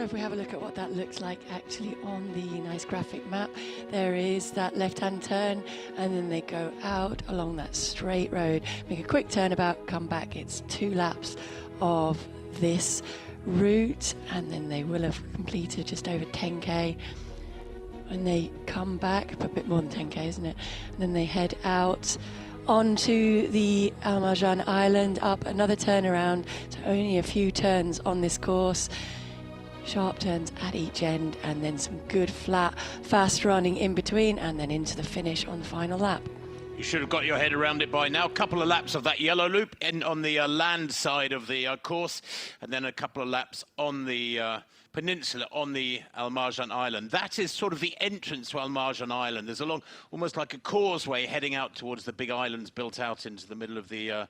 if we have a look at what that looks like actually on the nice graphic map, there is that left-hand turn, and then they go out along that straight road, make a quick turnabout, come back. It's 2 laps of this route, and then they will have completed just over 10k. And they come back, a bit more than 10k, isn't it? And then they head out onto the Al Marjan Island, up another turnaround, so only a few turns on this course. Sharp turns at each end, and then some good flat, fast running in between, and then into the finish on the final lap. You should have got your head around it by now. A couple of laps of that yellow loop on the land side of the course, and then a couple of laps on the peninsula on the Al Marjan Island. That is sort of the entrance to Al Marjan Island. There's almost like a causeway heading out towards the big islands built out into the middle of the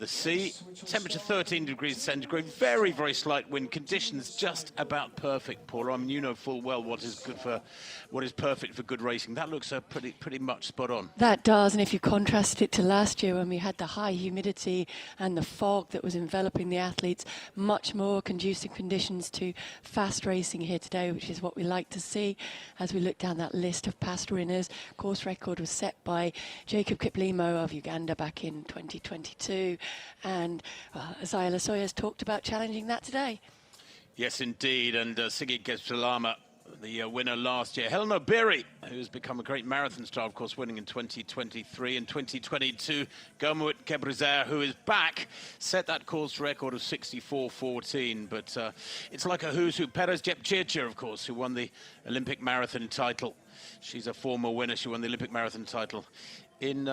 sea. Temperature 13 degrees centigrade, very, very slight wind, conditions just about perfect, Paula. I mean, you know full well what is perfect for good racing. That looks pretty much spot on. That does, and if you contrast it to last year when we had the high humidity and the fog that was enveloping the athletes, much more conducive conditions to fast racing here today, which is what we like to see. As we look down that list of past winners, course record was set by Jacob Kiplimo of Uganda back in 2022. And Isaiah Lasoya's talked about challenging that today. Yes, indeed. And Sigrid Gessalama, the winner last year. Helen Obiri, who's become a great marathon star, of course, winning in 2023 and 2022. Gomowit Gebrselassie, who is back, set that course record of 64:14. But it's like a who's who. Perez Jepchirchir, of course, who won the Olympic marathon title. She's a former winner. She won the Olympic marathon title in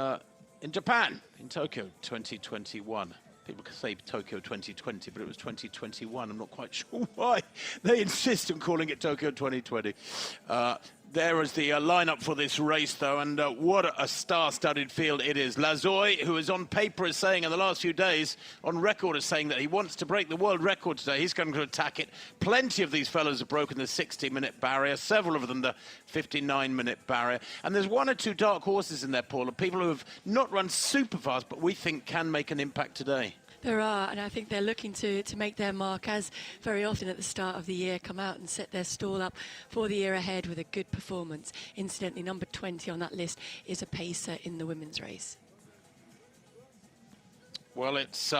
Japan, in Tokyo 2021. People can say Tokyo 2020, but it was 2021. I'm not quite sure why they insist on calling it Tokyo 2020. There is the lineup for this race, though, and what a star-studded field it is. Lazoy, who is on paper, is saying in the last few days, on record, is saying that he wants to break the world record today. He's going to attack it. Plenty of these fellows have broken the 60-minute barrier, several of them the 59-minute barrier. And there's 1 or 2 dark horses in there, Paula, people who have not run super fast, but we think can make an impact today. There are, and I think they're looking to make their mark, as very often at the start of the year, come out and set their stall up for the year ahead with a good performance. Incidentally, number 20 on that list is a pacer in the women's race. Well, it's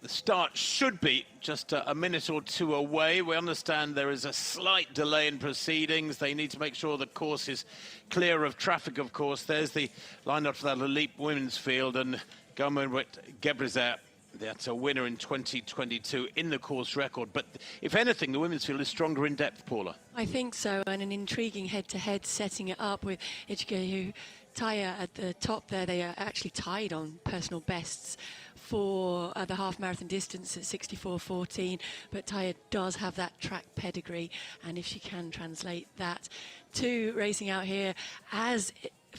the start should be just a minute or 2 away. We understand there is a slight delay in proceedings. They need to make sure the course is clear of traffic, of course. There's the lineup for that elite women's field, and Gomowit Gebrselassie, that's a winner in 2022 in the course record. But if anything, the women's field is stronger in depth, Paula. I think so, and an intriguing head-to-head setting it up with Ichikeyu Taya at the top there. They are actually tied on personal bests for the half marathon distance at 64:14, but Taya does have that track pedigree, and if she can translate that to racing out here as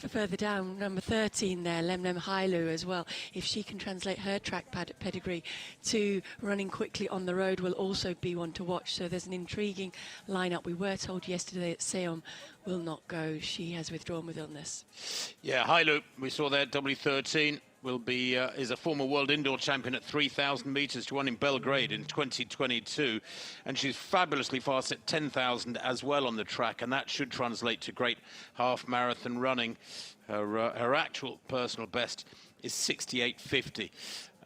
further down, number 13 there, Lemlem Hailu as well. If she can translate her track pedigree to running quickly on the road, will also be one to watch. So there's an intriguing lineup. We were told yesterday that Seom will not go. She has withdrawn with illness. Yeah, Hailu, we saw there, W13. Will be is a former world indoor champion at 3,000 meters. She won in Belgrade in 2022, and she's fabulously fast at 10,000 as well on the track, and that should translate to great half marathon running. Her actual personal best is 68:50.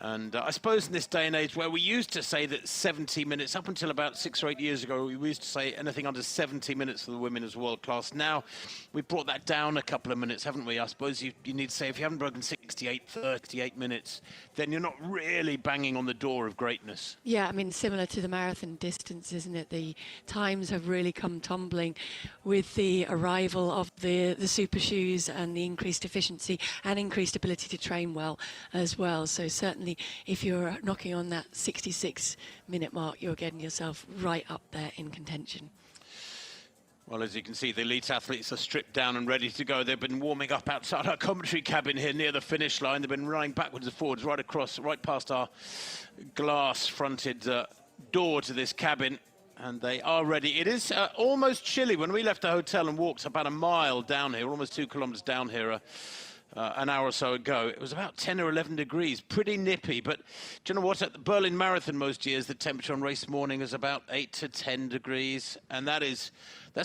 And I suppose in this day and age where we used to say that 70 minutes, up until about 6 or 8 years ago, we used to say anything under 70 minutes for the women is world class. Now, we've brought that down a couple of minutes, haven't we? I suppose you need to say if you haven't broken 68, 38 minutes, then you're not really banging on the door of greatness. Yeah, I mean, similar to the marathon distance, isn't it? The times have really come tumbling with the arrival of the super shoes and the increased efficiency and increased ability to train well as well. So certainly, if you're knocking on that 66-minute mark, you're getting yourself right up there in contention. Well, as you can see, the elite athletes are stripped down and ready to go. They've been warming up outside our commentary cabin here near the finish line. They've been running backwards and forwards right past our glass-fronted door to this cabin. And they are ready. It is almost chilly. When we left the hotel and walked about a mile down here, almost 2 kilometers down here, an hour or so ago. It was about 10 or 11 degrees, pretty nippy. But do you know what? At the Berlin Marathon most years, the temperature on race morning is about 8 to 10 degrees. And that's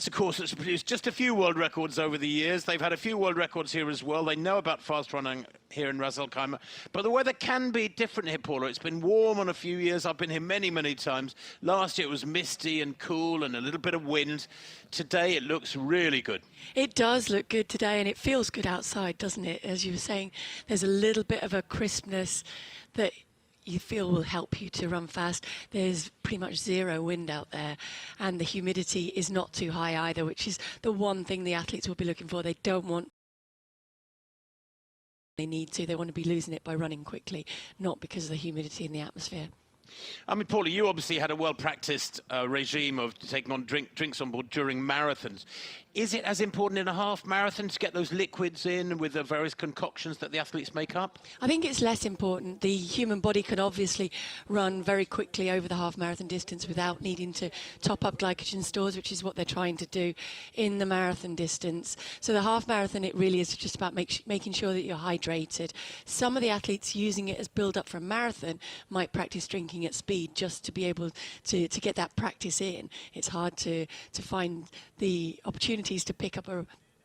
a course that's produced just a few world records over the years. They've had a few world records here as well. They know about fast running here in Ras Al Khaimah. But the weather can be different here, Paula. It's been warm on a few years. I've been here many, many times. Last year it was misty and cool and a little bit of wind. Today it looks really good. It does look good today, and it feels good outside, doesn't it? As you were saying, there's a little bit of a crispness that you feel will help you to run fast. There's pretty much zero wind out there, and the humidity is not too high either, which is the one thing the athletes will be looking for. They don't want, they want to be losing it by running quickly, not because of the humidity in the atmosphere. I mean, Paula, you obviously had a well-practiced regime of taking on drinks on board during marathons. Is it as important in a half marathon to get those liquids in with the various concoctions that the athletes make up? I think it's less important. The human body can obviously run very quickly over the half marathon distance without needing to top up glycogen stores, which is what they're trying to do in the marathon distance. So the half marathon, it really is just about making sure that you're hydrated. Some of the athletes using it as build-up for a marathon might practice drinking at speed just to be able to get that practice in. It's hard to find the opportunities to pick up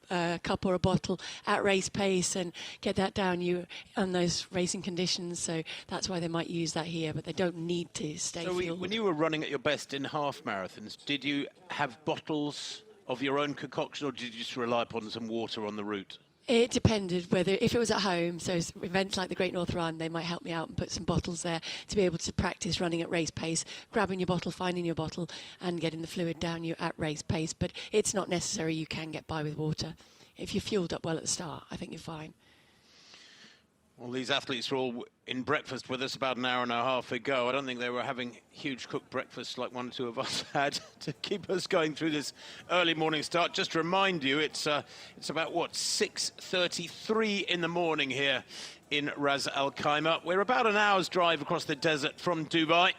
a cup or a bottle at race pace and get that down you on those racing conditions. So that's why they might use that here, but they don't need to stay fueled. When you were running at your best in half marathons, did you have bottles of your own concoction, or did you just rely upon some water on the route? It depended if it was at home, so events like the Great North Run, they might help me out and put some bottles there to be able to practice running at race pace, grabbing your bottle, finding your bottle and getting the fluid down you at race pace. But it's not necessary. You can get by with water. If you're fueled up well at the start, I think you're fine. Well, these athletes were all in breakfast with us about an hour and a half ago. I don't think they were having huge cooked breakfasts like one or two of us had to keep us going through this early morning start. Just to remind you, it's about, what, 6:33 in the morning here in Ras Al Khaimah. We're about an hour's drive across the desert from Dubai.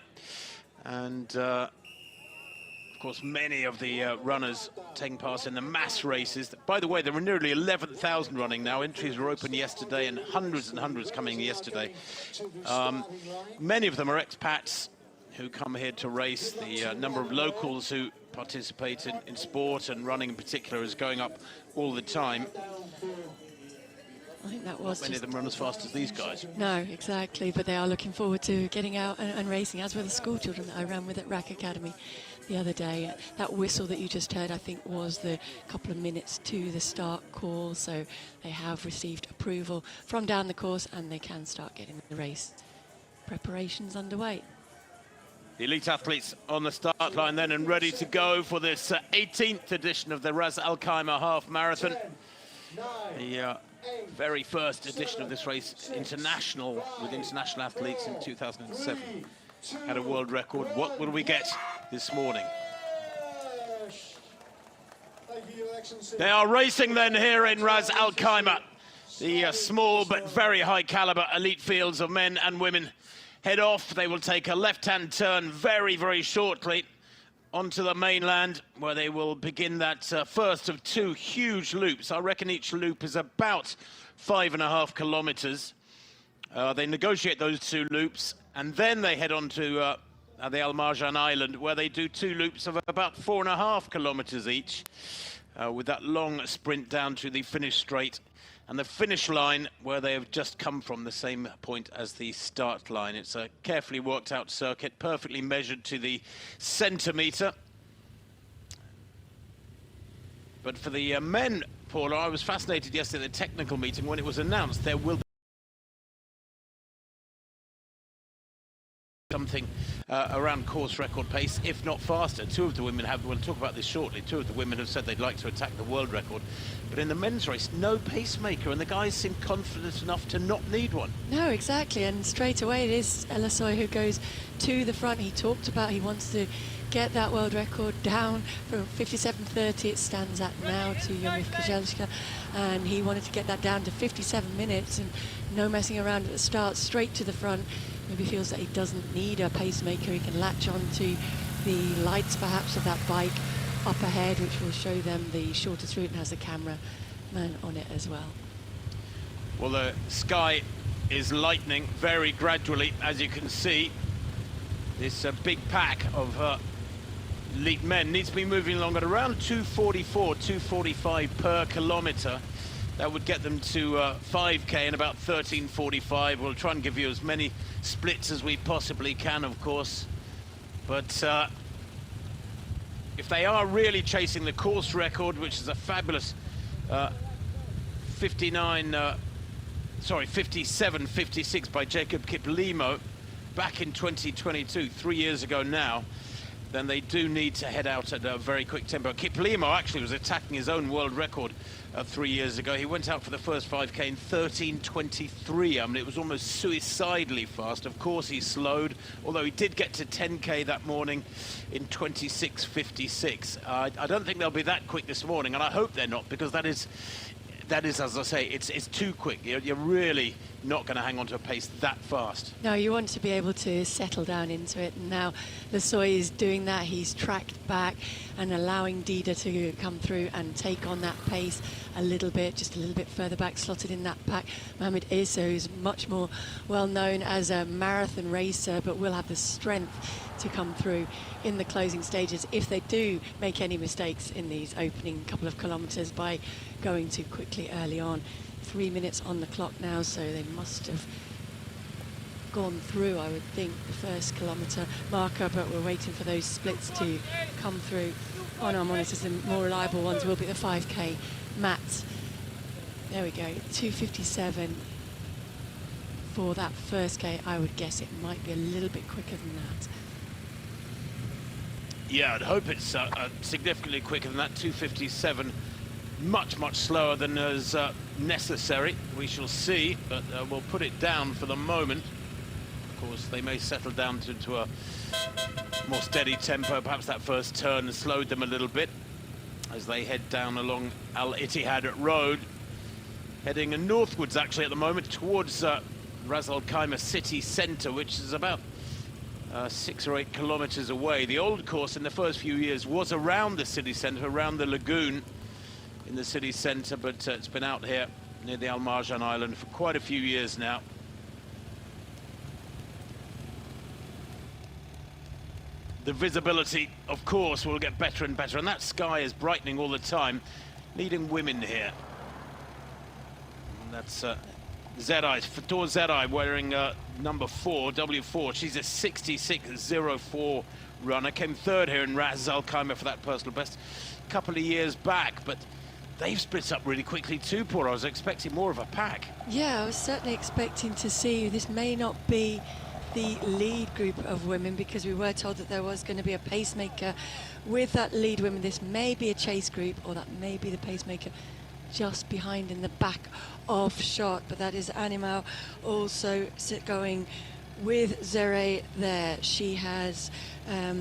And of course, many of the runners taking part in the mass races. By the way, there were nearly 11,000 running now. Entries were open yesterday and hundreds coming yesterday. Many of them are expats who come here to race. The number of locals who participate in sport and running in particular is going up all the time. I think that was many of them run as fast as these guys. No, exactly, but they are looking forward to getting out and racing, as were the school children that I ran with at RAC Academy the other day. That whistle that you just heard, I think, was the couple of minutes to the start call, so they have received approval from down the course and they can start getting the race preparations underway. The elite athletes on the start line then and ready to go for this 18th edition of the Ras Al Khaimah Half Marathon. The very first edition of this race, with international athletes in 2007. Had a world record. What will we get this morning? They are racing then here in Ras Al Khaimah. The small but very high caliber elite fields of men and women head off. They will take a left-hand turn very, very shortly onto the mainland, where they will begin that first of two huge loops. I reckon each loop is about 5.5 kilometers. They negotiate those two loops, and then they head on to the Al Marjan Island, where they do two loops of about 4.5 kilometers each, with that long sprint down to the finish straight and the finish line, where they have just come from, the same point as the start line. It's a carefully worked out circuit, perfectly measured to the centimetre. But for the men, Paula, I was fascinated yesterday at the technical meeting when it was announced there will be something around course record pace, if not faster. Two of the women have, we'll talk about this shortly, two of the women have said they'd like to attack the world record. But in the men's race, no pacemaker, and the guys seem confident enough to not need one. No, exactly, and straight away it is Elasoy who goes to the front. He talked about he wants to get that world record down from 57:30 it stands at now to Yomif Kajelska, and he wanted to get that down to 57 minutes and no messing around at the start, straight to the front. Maybe feels that he doesn't need a pacemaker. He can latch onto the lights perhaps of that bike up ahead, which will show them the shortest route and has a camera man on it as well. Well, the sky is lightening very gradually, as you can see. This big pack of elite men needs to be moving along at around 244, 245 per kilometre. That would get them to 5K in about 13:45. We'll try and give you as many splits as we possibly can, of course. But if they are really chasing the course record, which is a fabulous 57-56 by Jacob Kiplimo back in 2022, 3 years ago now, then they do need to head out at a very quick tempo. Kiplimo actually was attacking his own world record 3 years ago. He went out for the first 5K in 13:23. I mean, it was almost suicidally fast. Of course, he slowed, although he did get to 10K that morning in 26:56. I don't think they'll be that quick this morning, and I hope they're not, because that is, as I say, it's too quick. You're really not going to hang on to a pace that fast. No, you want to be able to settle down into it. And now Lesoy is doing that. He's tracked back and allowing Dida to come through and take on that pace a little bit, just a little bit further back, slotted in that pack. Mohamed Issa is much more well known as a marathon racer, but will have the strength to come through in the closing stages if they do make any mistakes in these opening couple of kilometres by going too quickly early on. 3 minutes on the clock now, so they must have gone through, I would think, the first kilometre marker, but we're waiting for those splits to come through on our monitors. The more reliable ones will be the 5K mats. There we go, 2:57 for that first K. I would guess it might be a little bit quicker than that. Yeah, I'd hope it's significantly quicker than that. 2:57, much slower than is necessary. We shall see, but we'll put it down for the moment. Of course, they may settle down to a more steady tempo. Perhaps that first turn slowed them a little bit as they head down along Al Ittihad Road, heading northwards actually at the moment towards Ras Al Khaimah city centre, which is about 6 or 8 kilometres away. The old course in the first few years was around the city centre, around the lagoon in the city centre, but it's been out here near the Al Marjan Island for quite a few years now. The visibility, of course, will get better and better, and that sky is brightening all the time, leading women here. And that's Zerai, Fator Zerai, wearing number 4, W4. She's a 66.04 runner. Came third here in Ras Al Khaimah for that personal best a couple of years back, but they've split up really quickly too, Paul. I was expecting more of a pack. Yeah, I was certainly expecting to see this may not be the lead group of women, because we were told that there was going to be a pacemaker with that lead women. This may be a chase group, or that may be the pacemaker just behind in the back of shot, but that is Animal also going with Zere there. She has a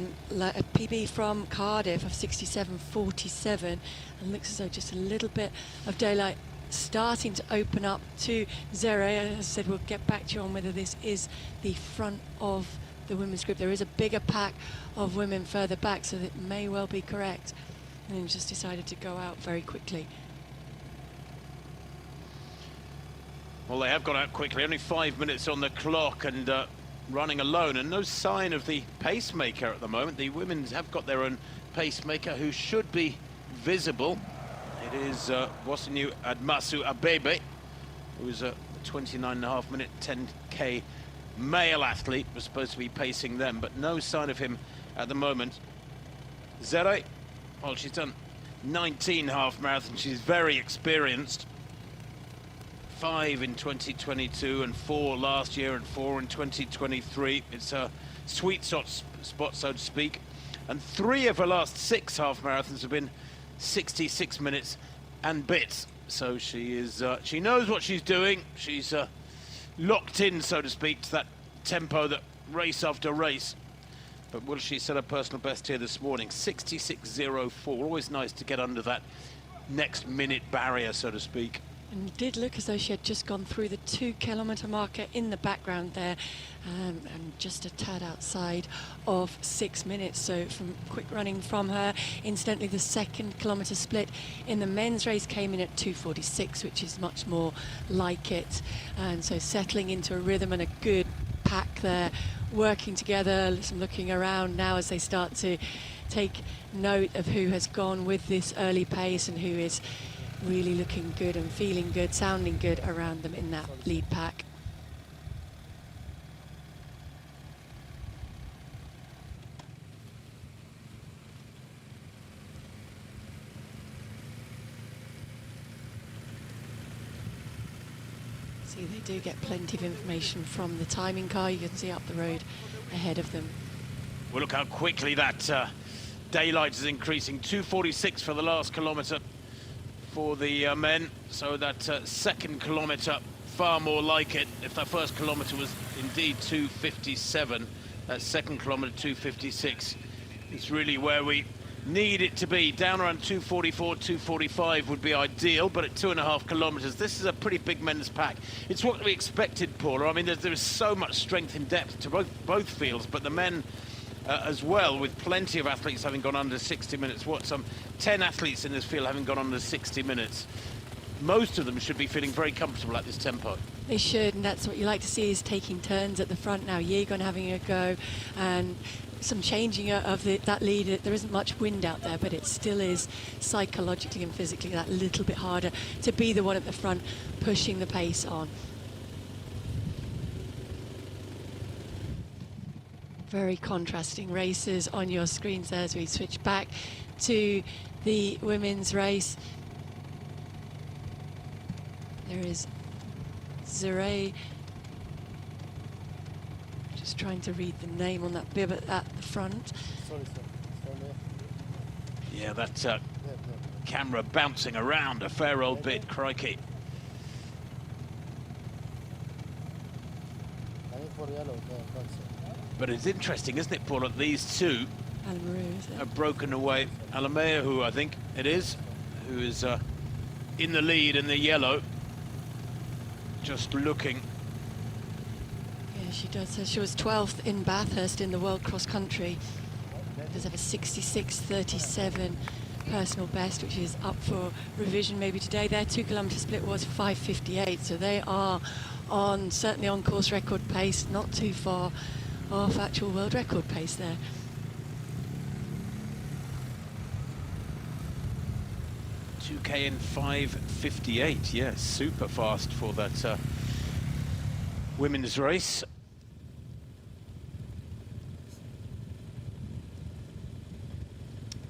PB from Cardiff of 67.47, and looks as though just a little bit of daylight starting to open up to Zere. As I said, we'll get back to you on whether this is the front of the women's group. There is a bigger pack of women further back, so that may well be correct, and then just decided to go out very quickly. Well, they have gone out quickly, only 5 minutes on the clock, and running alone, and no sign of the pacemaker at the moment. The women have got their own pacemaker, who should be visible. It is Wasinu Admasu Abebe, who is a 29.5-minute 10K male athlete, was supposed to be pacing them, but no sign of him at the moment. Zere, well, she's done 19 half marathons. She's very experienced. 5 in 2022 and 4 last year and 4 in 2023. It's a sweet spot, so to speak. And 3 of her last 6 half marathons have been 66 minutes and bits. So she is, she knows what she's doing. She's locked in, so to speak, to that tempo, that race after race. But will she set a personal best here this morning? 66.04. Always nice to get under that next minute barrier, so to speak. And it did look as though she had just gone through the 2 kilometre marker in the background there, and just a tad outside of 6 minutes. So from quick running from her. Incidentally, the 2nd kilometre split in the men's race came in at 2:46, which is much more like it. And so settling into a rhythm and a good pack there, working together, some looking around now as they start to take note of who has gone with this early pace and who is really looking good and feeling good, sounding good around them in that lead pack. See, they do get plenty of information from the timing car. You can see up the road ahead of them. Well, look how quickly that daylight is increasing. 2:46 for the last kilometre for the men, so that 2nd kilometre far more like it. If that 1st kilometre was indeed 2:57, that 2nd kilometre 2:56 is really where we need it to be. Down around 2:44, 2:45 would be ideal, but at 2.5 kilometres, this is a pretty big men's pack. It's what we expected, Paula. I mean, there is so much strength in depth to both fields, but the men as well, with plenty of athletes having gone under 60 minutes. What, some 10 athletes in this field having gone under 60 minutes. Most of them should be feeling very comfortable at this tempo. They should, and that's what you like to see, is taking turns at the front now. Yegon having a go, and some changing of that lead. There isn't much wind out there, but it still is psychologically and physically that little bit harder to be the one at the front pushing the pace on. Very contrasting races on your screens there as we switch back to the women's race. There is Zere, just trying to read the name on that bib at the front. Yeah, that camera bouncing around a fair old bit, crikey. But it's interesting, isn't it, Paul, that these two have broken away. Alamea, who I think it is, who is in the lead in the yellow, just looking. Yeah, she does. So she was 12th in Bathurst in the World Cross Country. Does have a 66.37 personal best, which is up for revision maybe today. Their 2 kilometre split was 5:58, so they are certainly on course record pace, not too far off actual world record pace there. .2k in 5:58, yes, super fast for that women's race.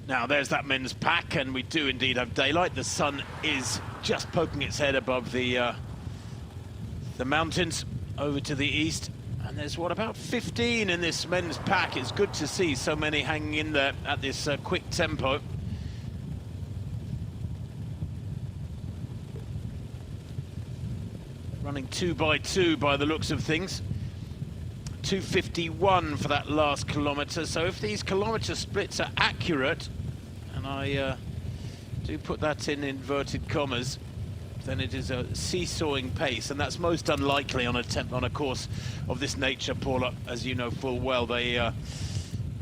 Now there's that men's pack, and we do indeed have daylight. The sun is just poking its head above the mountains over to the east. And there's, what, about 15 in this men's pack. It's good to see so many hanging in there at this quick tempo. Running 2 by 2 by the looks of things. 2:51 for that last kilometre. So if these kilometre splits are accurate, and I do put that in inverted commas, then it is a seesawing pace, and that's most unlikely on a course of this nature, Paula, as you know full well. They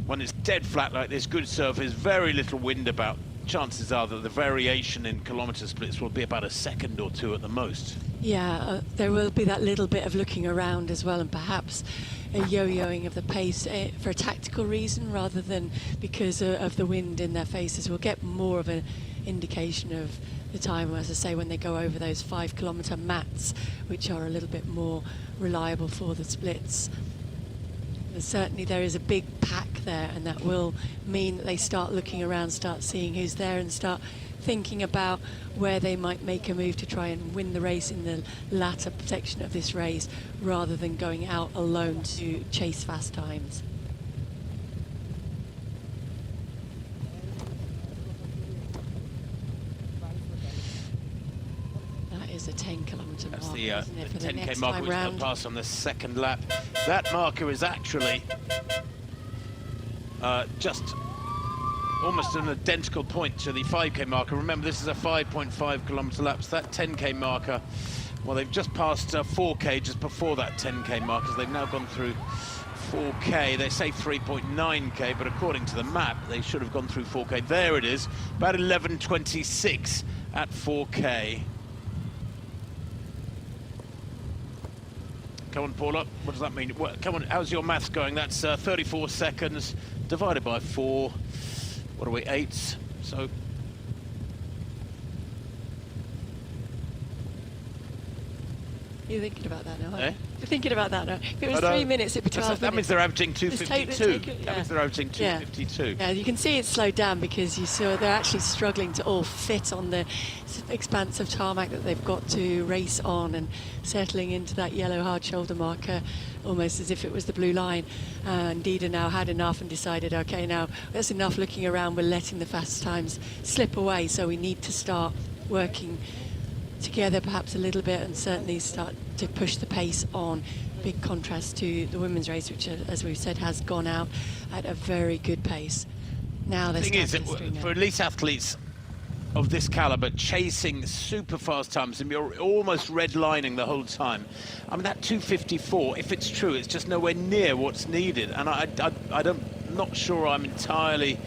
when it's dead flat like this, good surface, very little wind about, chances are that the variation in kilometre splits will be about a second or two at the most. Yeah, there will be that little bit of looking around as well, and perhaps a yo-yoing of the pace for a tactical reason rather than because of the wind in their faces. We'll get more of an indication of the time, as I say, when they go over those 5 kilometre mats, which are a little bit more reliable for the splits. But certainly there is a big pack there, and that will mean that they start looking around, start seeing who's there, and start thinking about where they might make a move to try and win the race in the latter section of this race, rather than going out alone to chase fast times. That is a 10 kilometre mark. That's the, isn't it, for the 10k next marker, time which they'll round. pass on the second lap. That marker is actually just almost an identical point to the 5K marker. Remember, this is a 5.5 kilometre lap, so that 10K marker, well, they've just passed 4K just before that 10K marker, so they've now gone through 4K. They say 3.9K, but according to the map, they should have gone through 4K. There it is, about 11:26 at 4K. Come on, Paula, what does that mean? Well, come on, how's your maths going? That's 34 seconds divided by 4. What are we, 8? So you're thinking about that now, eh? You're thinking about that now. If it was 3 minutes, it'd be 12 minutes. That means they're averaging 2:52. Yeah. That means they're averaging 2:52. Yeah, you can see it's slowed down because you saw they're actually struggling to all fit on the expanse of tarmac that they've got to race on, and settling into that yellow hard shoulder marker almost as if it was the blue line. And Dida now had enough and decided, okay, now that's enough looking around, we're letting the fast times slip away, so we need to start working together perhaps a little bit and certainly start to push the pace on. Big contrast to the women's race, which, as we've said, has gone out at a very good pace. Now The thing is, for elite athletes of this caliber, chasing super fast times and you're almost redlining the whole time. I mean, that 2:54, if it's true, it's just nowhere near what's needed. And I'm not sure I'm entirely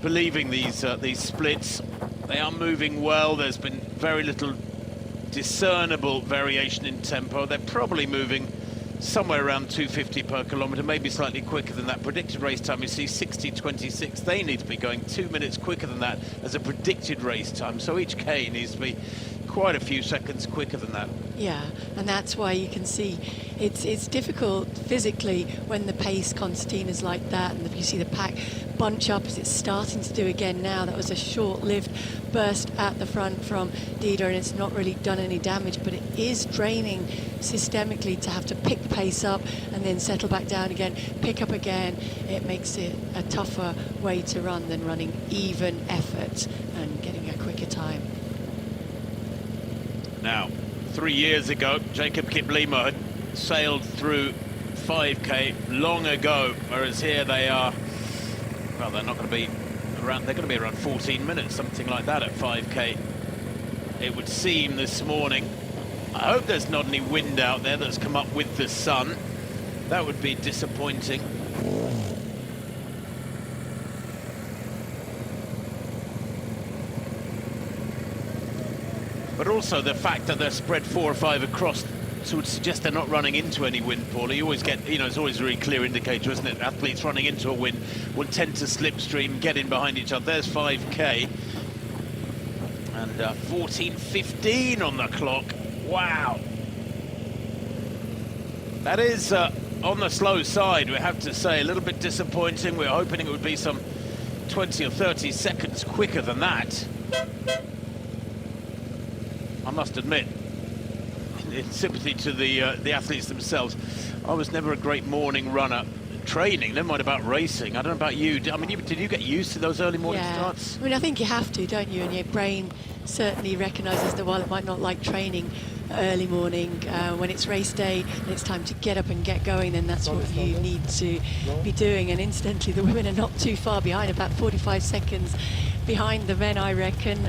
believing these splits. They are moving well. There's been very little discernible variation in tempo. They're probably moving somewhere around 250 per kilometre, maybe slightly quicker than that. Predicted race time, you see 60:26. They need to be going 2 minutes quicker than that as a predicted race time. So each K needs to be quite a few seconds quicker than that. Yeah, and that's why you can see it's difficult physically when the pace concertinas like that, and you see the pack bunch up as it's starting to do again now. That was a short-lived burst at the front from Dida, and it's not really done any damage, but it is draining systemically to have to pick the pace up and then settle back down again, pick up again. It makes it a tougher way to run than running even effort and getting a quicker time. Now, 3 years ago, Jacob Kiplimo had sailed through 5K long ago, whereas here they are, well, they're not going to be around, they're going to be around 14 minutes, something like that at 5K, it would seem this morning. I hope there's not any wind out there that's come up with the sun. That would be disappointing. But also the fact that they're spread 4 or 5 across would suggest they're not running into any wind, Paula. You always get, you know, it's always a very clear indicator, isn't it? Athletes running into a wind will tend to slipstream, get in behind each other. There's 5K. And 14:15 on the clock. Wow. That is on the slow side, we have to say. A little bit disappointing. We're hoping it would be some 20 or 30 seconds quicker than that. I must admit, in sympathy to the athletes themselves, I was never a great morning runner. Training, never mind about racing. I don't know about you. I mean, did you get used to those early morning starts? I mean, I think you have to, don't you? And your brain certainly recognises that while it might not like training early morning, when it's race day and it's time to get up and get going, then that's what you need to be doing. And incidentally, the women are not too far behind, about 45 seconds behind the men, I reckon,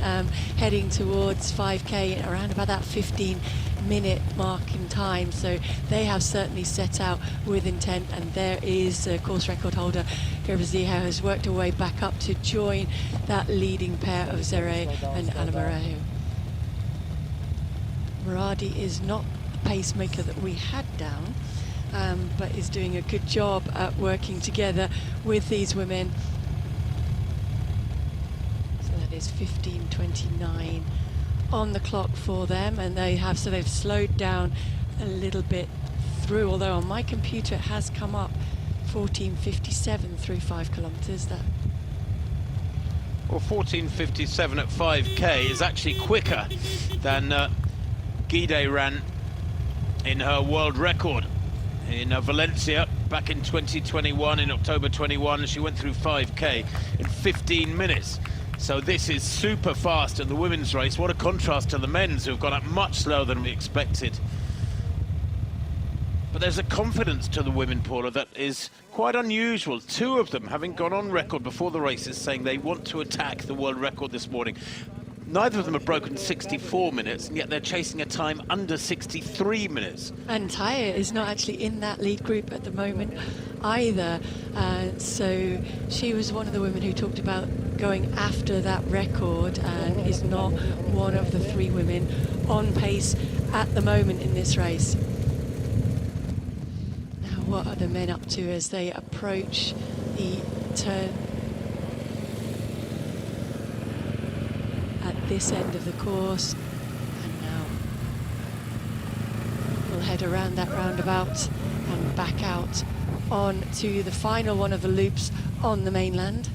heading towards 5K around about that 15-minute mark in time. So they have certainly set out with intent, and there is a course record holder. Gerbazia has worked her way back up to join that leading pair of Zere and Alamarejo. Muradi is not the pacemaker that we had down, but is doing a good job at working together with these women. So that is 15:29 on the clock for them, and they've slowed down a little bit through, although on my computer it has come up 14:57 through 5 kilometers. That, well, 14:57 at 5K is actually quicker than Guide ran in her world record in Valencia back in 2021, in October 21. She went through 5K in 15 minutes. So this is super fast in the women's race. What a contrast to the men's, who've gone up much slower than we expected. But there's a confidence to the women, Paula, that is quite unusual. Two of them having gone on record before the races saying they want to attack the world record this morning. Neither of them have broken 64 minutes, and yet they're chasing a time under 63 minutes. And Taya is not actually in that lead group at the moment either. So she was one of the women who talked about going after that record and is not one of the three women on pace at the moment in this race. Now, what are the men up to as they approach the turn at this end of the course? And now we'll head around that roundabout and back out on to the final one of the loops on the mainland.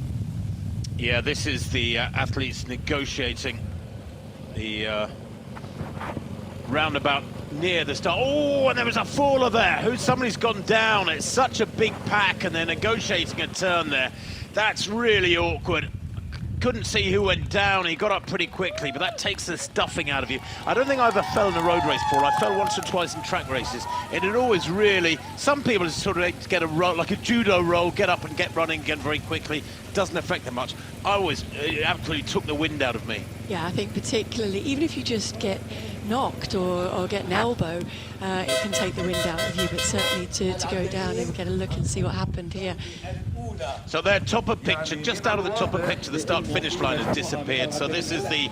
Yeah, this is the athletes negotiating the roundabout near the start. Oh, and there was a faller there. Somebody's gone down. It's such a big pack, and they're negotiating a turn there. That's really awkward. Couldn't see who went down. He got up pretty quickly, but that takes the stuffing out of you. I don't think I ever fell in a road race, Paul. I fell once or twice in track races, and it always really... Some people sort of get a roll, like a judo roll, get up and get running again very quickly. Doesn't affect them much. It absolutely took the wind out of me. Yeah, I think particularly, even if you just get knocked or get an elbow, it can take the wind out of you, but certainly to go down and get a look and see what happened here. So their top of picture, just out of the top of picture, the start-finish line has disappeared. So this is the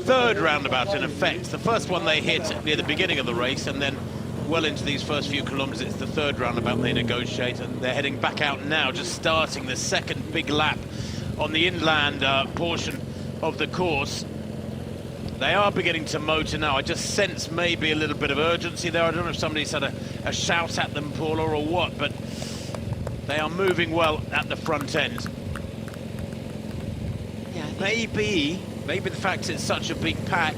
third roundabout in effect. The first one they hit near the beginning of the race, and then well into these first few kilometres, it's the third roundabout they negotiate, and they're heading back out now, just starting the second big lap on the inland portion of the course. They are beginning to motor now. I just sense maybe a little bit of urgency there. I don't know if somebody's had a shout at them, Paula, or what, but they are moving well at the front end. Yeah, maybe the fact it's such a big pack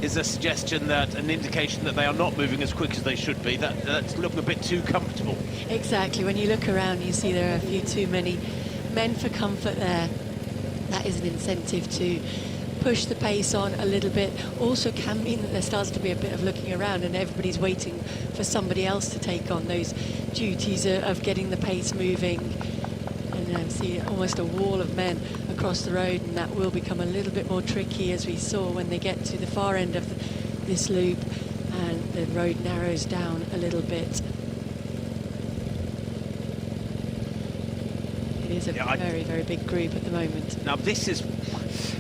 is a suggestion that, an indication that they are not moving as quick as they should be. That's looking a bit too comfortable. Exactly. When you look around, you see there are a few too many men for comfort there. That is an incentive to push the pace on a little bit. Also can mean that there starts to be a bit of looking around and everybody's waiting for somebody else to take on those duties of getting the pace moving. And see almost a wall of men across the road, and that will become a little bit more tricky, as we saw when they get to the far end of this loop and the road narrows down a little bit. It is a very, very big group at the moment. Now this is,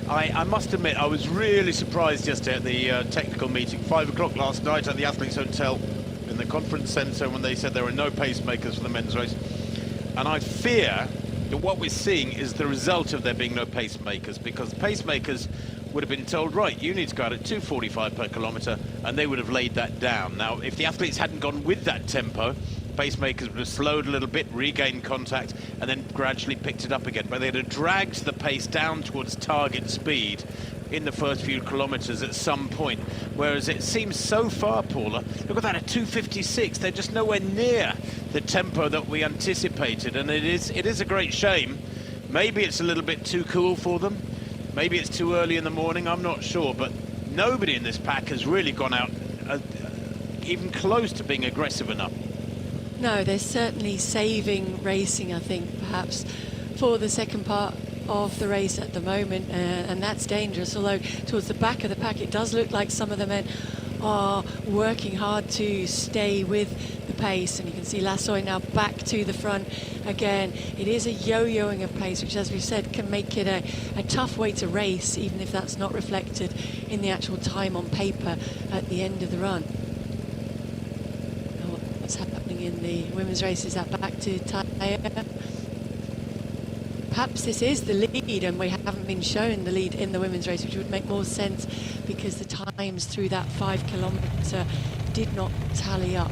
I must admit, I was really surprised yesterday at the technical meeting, 5 o'clock last night at the Athletes Hotel in the conference centre, when they said there were no pacemakers for the men's race. And I fear that what we're seeing is the result of there being no pacemakers, because pacemakers would have been told, right, you need to go out at 2:45 per kilometre, and they would have laid that down. Now, if the athletes hadn't gone with that tempo, pacemakers would have slowed a little bit, regained contact, and then gradually picked it up again. But they'd have dragged the pace down towards target speed in the first few kilometres at some point. Whereas it seems so far, Paula, look at that, at 2:56, they're just nowhere near the tempo that we anticipated, and it is a great shame. Maybe it's a little bit too cool for them, maybe it's too early in the morning, I'm not sure, but nobody in this pack has really gone out even close to being aggressive enough. No, they're certainly saving racing, I think, perhaps for the second part of the race at the moment, and that's dangerous. Although towards the back of the pack it does look like some of the men are working hard to stay with the pace, and you can see Lassoy now back to the front again. It is a yo-yoing of pace, which, as we've said, can make it a tough way to race, even if that's not reflected in the actual time on paper at the end of the run. Now, what's happening in the women's race is that back to Taya. Perhaps this is the lead, and we haven't been shown the lead in the women's race, which would make more sense because the times through that 5 kilometre did not tally up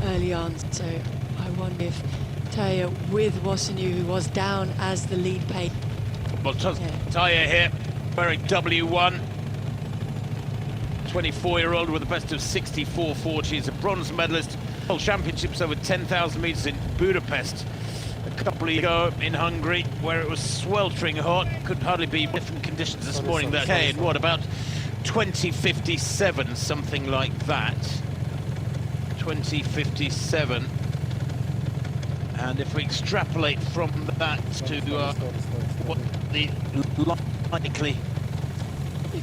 early on. So I wonder if Taya with Wassanu, who was down as the lead pace. Well, Taya here, wearing W1. 24-year-old with a best of 64.40. She's a bronze medalist. World Championships over 10,000 metres in Budapest a couple of years ago in Hungary, where it was sweltering hot. Could hardly be different conditions this morning. That in what, about 20:57, something like that. 20:57. And if we extrapolate from that to what the likely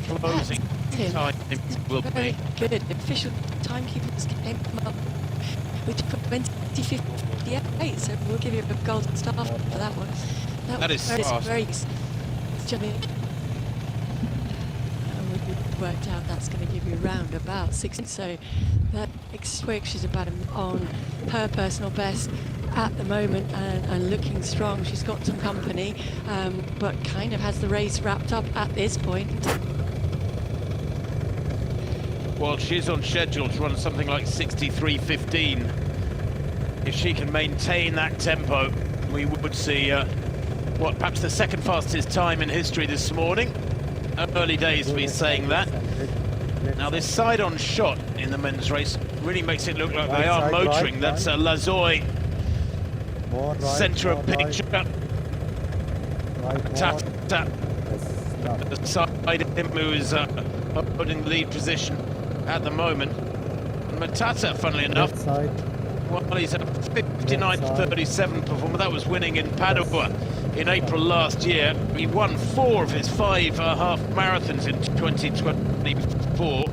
closing time will be. Good. Official timekeepers came up with 20:58, so we'll give you a gold star for that one. That is fast. Very jumping. And we've worked out that's going to give you around about 60. So that quick, she's about on her personal best at the moment, and looking strong. She's got some company, but kind of has the race wrapped up at this point. Well, she's on schedule to run something like 63:15. If she can maintain that tempo, we would see what, perhaps the second fastest time in history this morning. Early days to be saying that. Now this side-on shot in the men's race really makes it look like they are motoring. That's Lazoy, centre of picture. Matata, the side of him who is holding the lead position at the moment. And Matata, funnily enough, well, he's a 59.37 performer. That was winning in Padua in April last year. He won 4 of his 5 half marathons in 2024.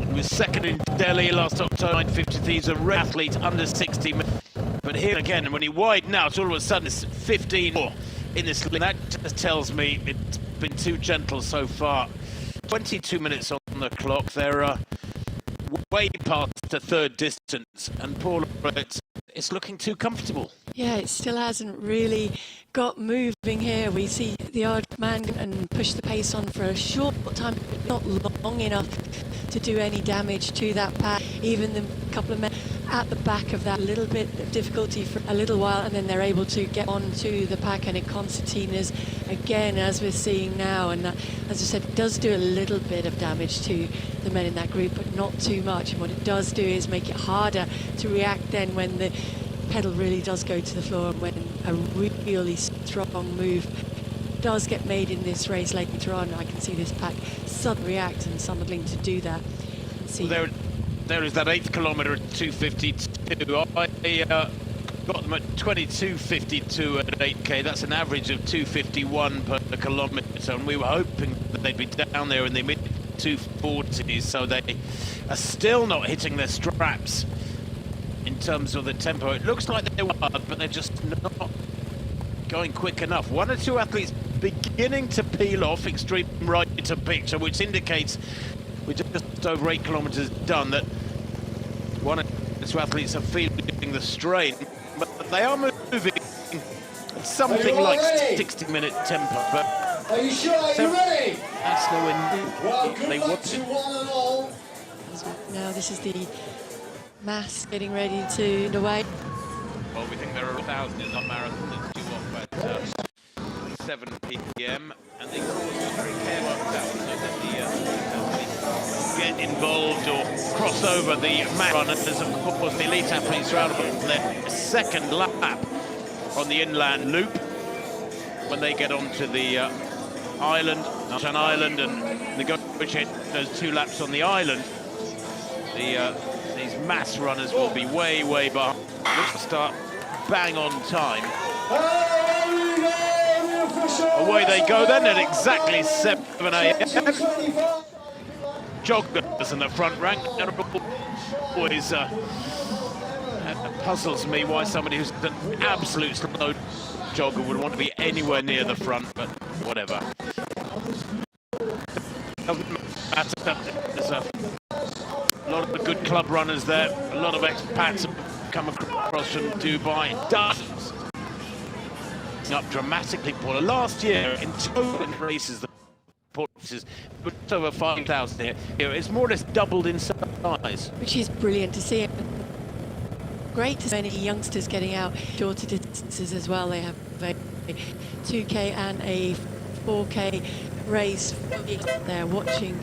He was second in Delhi last October, 9:53. He's a rare athlete under 60. But here again, when he widened out, all of a sudden it's 15 more in this. That just tells me it's been too gentle so far. 22 minutes on the clock. They're way past the third distance, and Paula, it's looking too comfortable. Yeah, it still hasn't really got moving here. We see the odd man and push the pace on for a short time, but not long enough to do any damage to that pack. Even the couple of men at the back of that, little bit of difficulty for a little while, and then they're able to get onto the pack. And concertinas again, as we're seeing now, and that, as I said, it does do a little bit of damage to the men in that group, but not too much. And what it does do is make it harder to react then when the pedal really does go to the floor, and when a really strong move does get made in this race later on. I can see this pack suddenly react and stumbling to do that. See. Well, there is that 8th kilometre at 2:52. I got them at 22:52 at 8k. That's an average of 2:51 per kilometre, and we were hoping that they'd be down there in the mid 240s, so they are still not hitting their straps in terms of the tempo. It looks like they were, but they're just not going quick enough. 1 or 2 athletes beginning to peel off extreme right of picture, which indicates we're just over 8 kilometres done, that 1 or 2 athletes are feeling the strain, but they are moving at something like 60-minute tempo. But are you sure? Are you ready? that's the win. Well, good They luck want to it. one and all. Now this is the mass getting ready to away. Well, we think there are 1,000 in the marathon that's due off at 7 p.m. and they are very careful about so that the get involved or cross over the runners. Of course, the elite athletes are out on their second lap on the inland loop when they get onto the island, and negotiate those 2 laps on the island. These mass runners will be way behind. We'll start bang on time. Away they go then at exactly 7 a.m. Joggers in the front rank. Always puzzles me why somebody who's an absolute slow jogger would want to be anywhere near the front, but whatever. Doesn't matter. There's a lot of the good club runners there. A lot of expats have come across from Dubai. Dozens. Up dramatically, Paula. Last year, in total races, the races were over 5,000 here. It's more or less doubled in size. Which is brilliant to see. Great to see many youngsters getting out shorter distances as well. They have a 2k and a 4k race. They're watching.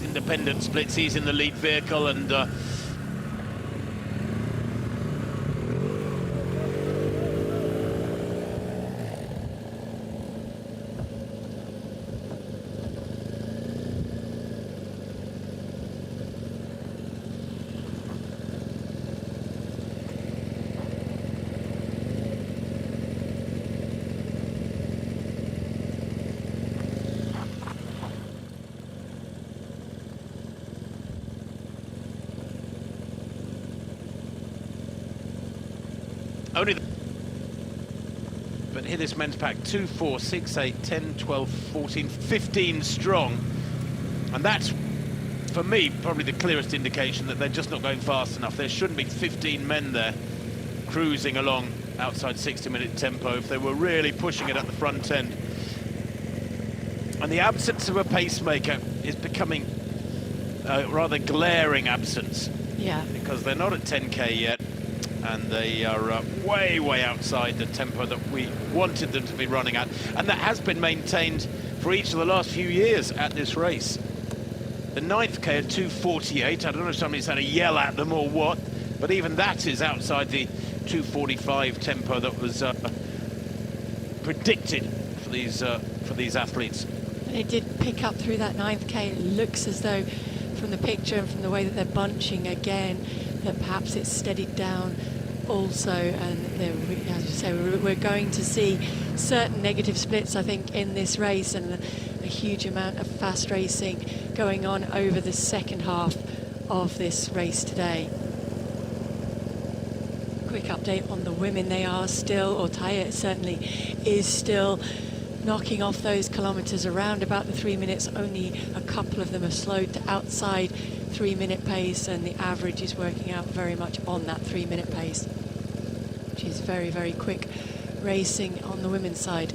Independent splits, he's in the lead vehicle, and But here this men's pack, 2, 4, 6, 8, 10, 12, 14, 15 strong. And that's, for me, probably the clearest indication that they're just not going fast enough. There shouldn't be 15 men there cruising along outside 60-minute tempo if they were really pushing it at the front end. And the absence of a pacemaker is becoming a rather glaring absence. Yeah. Because they're not at 10K yet, and they are way outside the tempo that we wanted them to be running at. And that has been maintained for each of the last few years at this race. The 9th K at 2:48, I don't know if somebody's had a yell at them or what, but even that is outside the 2:45 tempo that was predicted for these athletes. They did pick up through that 9th K. It looks as though, from the picture and from the way that they're bunching again, that perhaps it's steadied down also. And as you say, we're going to see certain negative splits, I think, in this race, and a huge amount of fast racing going on over the second half of this race today. Quick update on the women. They are still, or Taya certainly is still, knocking off those kilometres around about the 3 minutes. Only a couple of them are slowed to outside 3-minute pace, and the average is working out very much on that 3-minute pace, which is very quick racing on the women's side.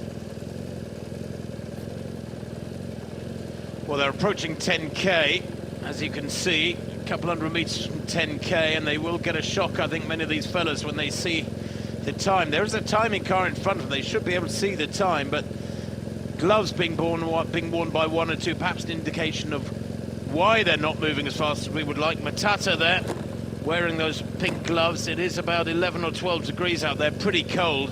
Well, they're approaching 10K, as you can see, a couple hundred metres from 10K, and they will get a shock, I think, many of these fellas, when they see the time. There is a timing car in front of them. They should be able to see the time, but gloves being worn by one or two, perhaps an indication of why they're not moving as fast as we would like. Matata there, wearing those pink gloves. It is about 11 or 12 degrees out there, pretty cold.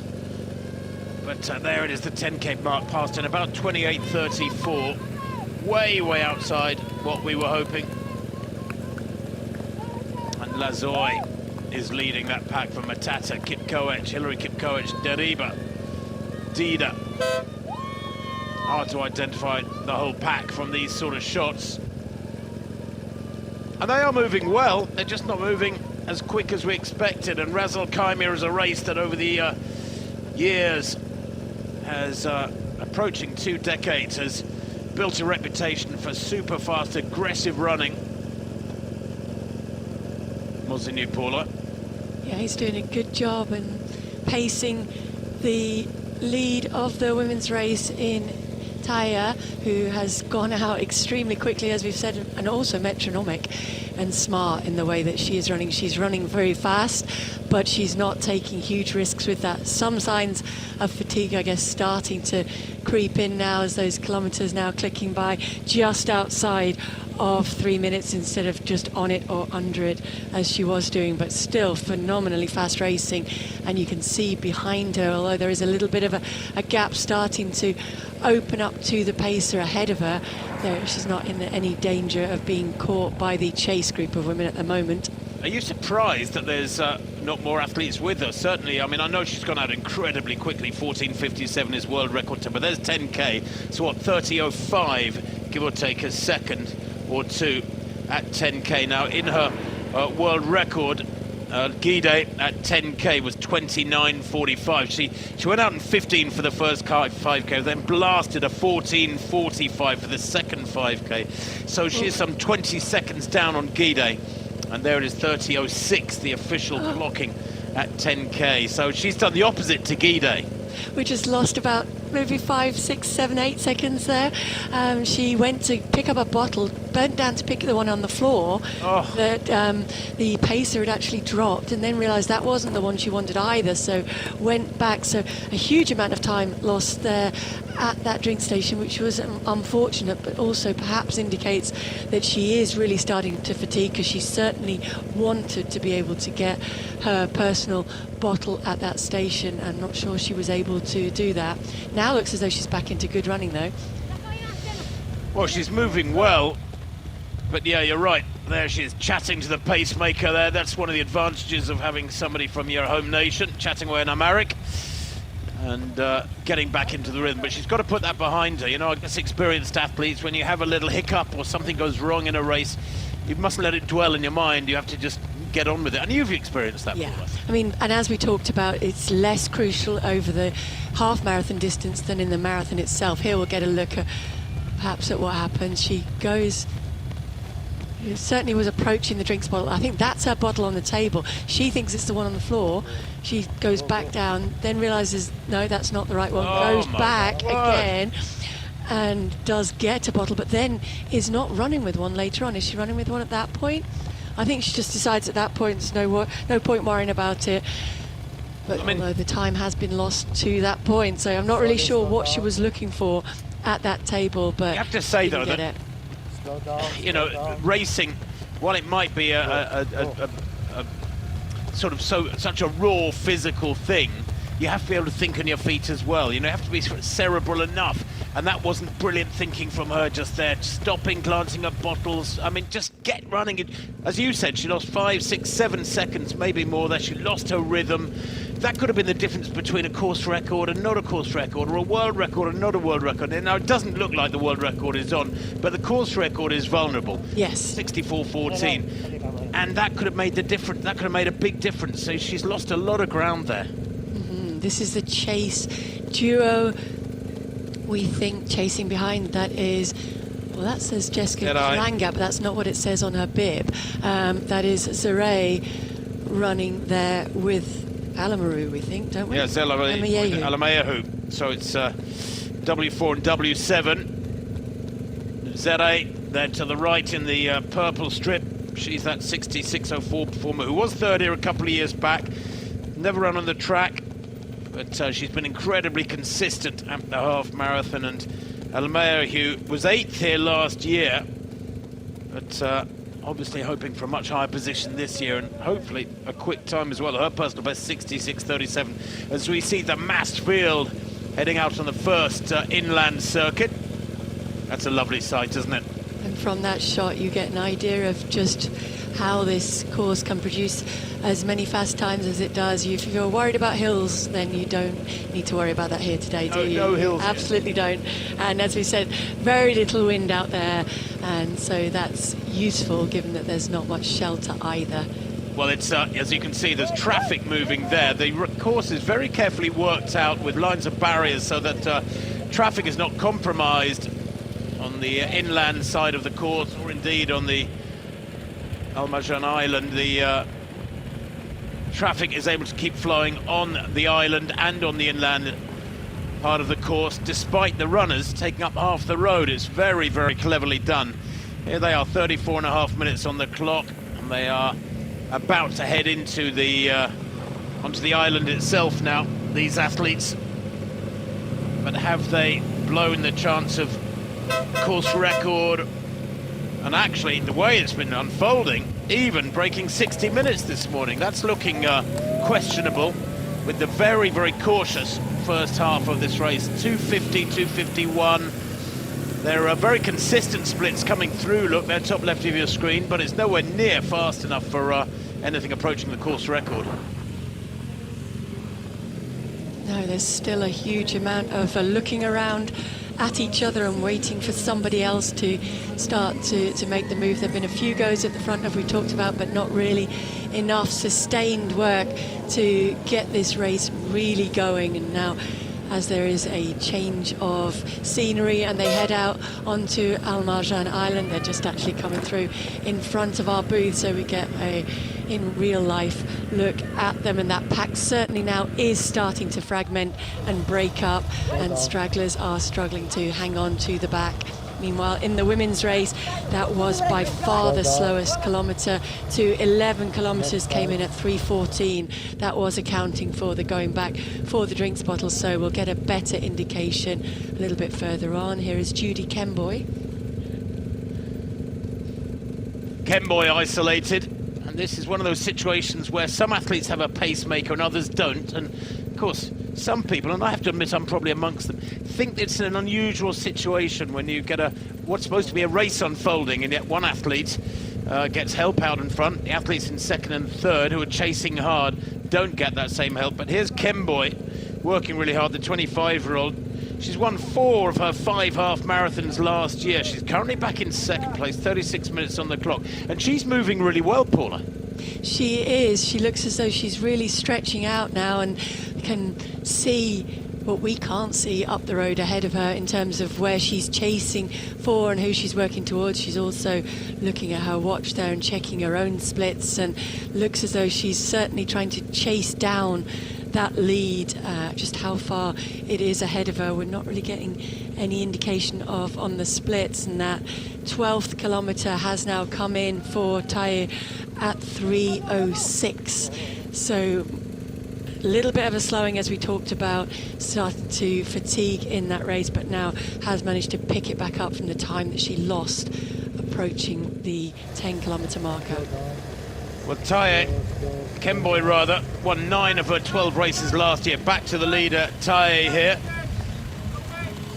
But there it is, the 10K mark passed in about 28:34. Way outside what we were hoping. And Lazoy is leading that pack for Matata, Kipkoech, Hillary Kipkoech, Deriba, Dida. Hard to identify the whole pack from these sort of shots. And they are moving well, they're just not moving as quick as we expected. And Ras Al Khaimah is a race that over the years has, approaching 2 decades, has built a reputation for super fast, aggressive running. Monsignor Paula. Yeah, he's doing a good job and pacing the lead of the women's race in Taya, who has gone out extremely quickly, as we've said, and also metronomic and smart in the way that she is running. She's running very fast, but she's not taking huge risks with that. Some signs of fatigue, I guess, starting to creep in now as those kilometres now clicking by just outside of 3 minutes instead of just on it or under it as she was doing, but still phenomenally fast racing. And you can see behind her, although there is a little bit of a gap starting to open up to the pacer ahead of her, there she's not in any danger of being caught by the chase group of women at the moment. Are you surprised that there's not more athletes with her? Certainly, I mean, I know she's gone out incredibly quickly. 14:57 is world record time, but there's 10K, so what, 30:05, give or take a second or two at 10K. Now, in her world record, Guide at 10K was 29:45. She went out in 15 for the first 5K, then blasted a 14:45 for the second 5K. So she is some 20 seconds down on Guide. And there it is, 30:06, the official clocking at 10K. So she's done the opposite to Guide. We just lost about maybe 5, 6, 7, 8 seconds there. She went to pick up a bottle, bent down to pick the one on the floor that the pacer had actually dropped, and then realised that wasn't the one she wanted either, so went back. So a huge amount of time lost there at that drink station, which was unfortunate, but also perhaps indicates that she is really starting to fatigue, because she certainly wanted to be able to get her personal bottle at that station. I'm not sure she was able to do that. Now looks as though she's back into good running though. Well, she's moving well, but yeah, you're right. There she is, chatting to the pacemaker there. That's one of the advantages of having somebody from your home nation, chatting away in Amharic and getting back into the rhythm. But she's got to put that behind her. You know, I guess experienced athletes, when you have a little hiccup or something goes wrong in a race, you mustn't let it dwell in your mind. You have to just get on with it. And you've experienced that, Yeah, Paula. I mean, and as we talked about, it's less crucial over the half marathon distance than in the marathon itself. Here we'll get a look at perhaps at what happens. She goes, it certainly was approaching the drinks bottle. I think that's her bottle on the table. She thinks it's the one on the floor. She goes back down, then realizes, no, that's not the right one. Goes back again and does get a bottle, but then is not running with one later on. Is she running with one at that point? I think she just decides at that point there's no point worrying about it. But although the time has been lost to that point, so I'm not really sure what she was looking for at that table. But you have to say though that you know, racing, while it might be a sort of such a raw physical thing, you have to be able to think on your feet as well. You know, you have to be sort of cerebral enough. And that wasn't brilliant thinking from her just there, stopping, glancing at bottles. I mean, just get running. As you said, she lost 5, 6, 7 seconds, maybe more there. She lost her rhythm. That could have been the difference between a course record and not a course record, or a world record and not a world record. And now it doesn't look like the world record is on, but the course record is vulnerable. Yes. 64.14. And that could have made the difference. That could have made a big difference. So she's lost a lot of ground there. This is the chase duo. We think chasing behind, that is, well, that says Jessica Klanga, but that's not what it says on her bib. That is Zaray running there with Alamaru, we think, don't we? Yes, Alamayehu. So it's W4 and W7. Zaray there to the right in the purple strip. She's that 66.04 performer who was third here a couple of years back. Never run on the track. But she's been incredibly consistent at the half marathon, and Almeida, who was 8th here last year, but obviously hoping for a much higher position this year, and hopefully a quick time as well. Her personal best 66.37, as we see the massed field heading out on the first inland circuit. That's a lovely sight, isn't it? And from that shot you get an idea of just how this course can produce as many fast times as it does. If you're worried about hills, then you don't need to worry about that here today, do you? No hills. Absolutely don't. And as we said, very little wind out there, and so that's useful given that there's not much shelter either. Well, it's as you can see, there's traffic moving there. The course is very carefully worked out with lines of barriers so that traffic is not compromised on the inland side of the course, or indeed on the Al Marjan Island. The traffic is able to keep flowing on the island and on the inland part of the course, despite the runners taking up half the road. It's very, very cleverly done. Here they are, 34.5 minutes on the clock, and they are about to head into the onto the island itself now, these athletes. But have they blown the chance of course record? And actually, the way it's been unfolding, even breaking 60 minutes this morning, that's looking questionable with the very, very cautious first half of this race. 2:50, 2:51. There are very consistent splits coming through. Look, they're top left of your screen, but it's nowhere near fast enough for anything approaching the course record. No, there's still a huge amount of looking around at each other and waiting for somebody else to start to make the move. There have been a few goes at the front, as we talked about, but not really enough sustained work to get this race really going. And now, as there is a change of scenery and they head out onto Al Marjan Island, they're just actually coming through in front of our booth, so we get a in real life look at them. And that pack certainly now is starting to fragment and break up, and stragglers are struggling to hang on to the back. Meanwhile, in the women's race, that was by far the slowest kilometre. To 11 kilometres came in at 3:14. That was accounting for the going back for the drinks bottle, so we'll get a better indication a little bit further on. Here is Judy Kemboy. Kemboy isolated, and this is one of those situations where some athletes have a pacemaker and others don't, and of course some people, and I have to admit I'm probably amongst them, think it's an unusual situation when you get what's supposed to be a race unfolding, and yet one athlete gets help out in front. The athletes in second and third, who are chasing hard, don't get that same help. But here's Kemboy working really hard, the 25-year-old. She's won 4 of her 5 half marathons last year. She's currently back in second place, 36 minutes on the clock, and she's moving really well, Paula. She is. She looks as though she's really stretching out now and can see what we can't see up the road ahead of her in terms of where she's chasing for and who she's working towards. She's also looking at her watch there and checking her own splits, and looks as though she's certainly trying to chase down that lead. Just how far it is ahead of her, we're not really getting any indication of on the splits, and that 12th kilometre has now come in for Taye at 3:06. So a little bit of a slowing, as we talked about, started to fatigue in that race, but now has managed to pick it back up from the time that she lost approaching the 10 kilometre marker. Well, Kemboy rather, won 9 of her 12 races last year. Back to the leader, Taye here,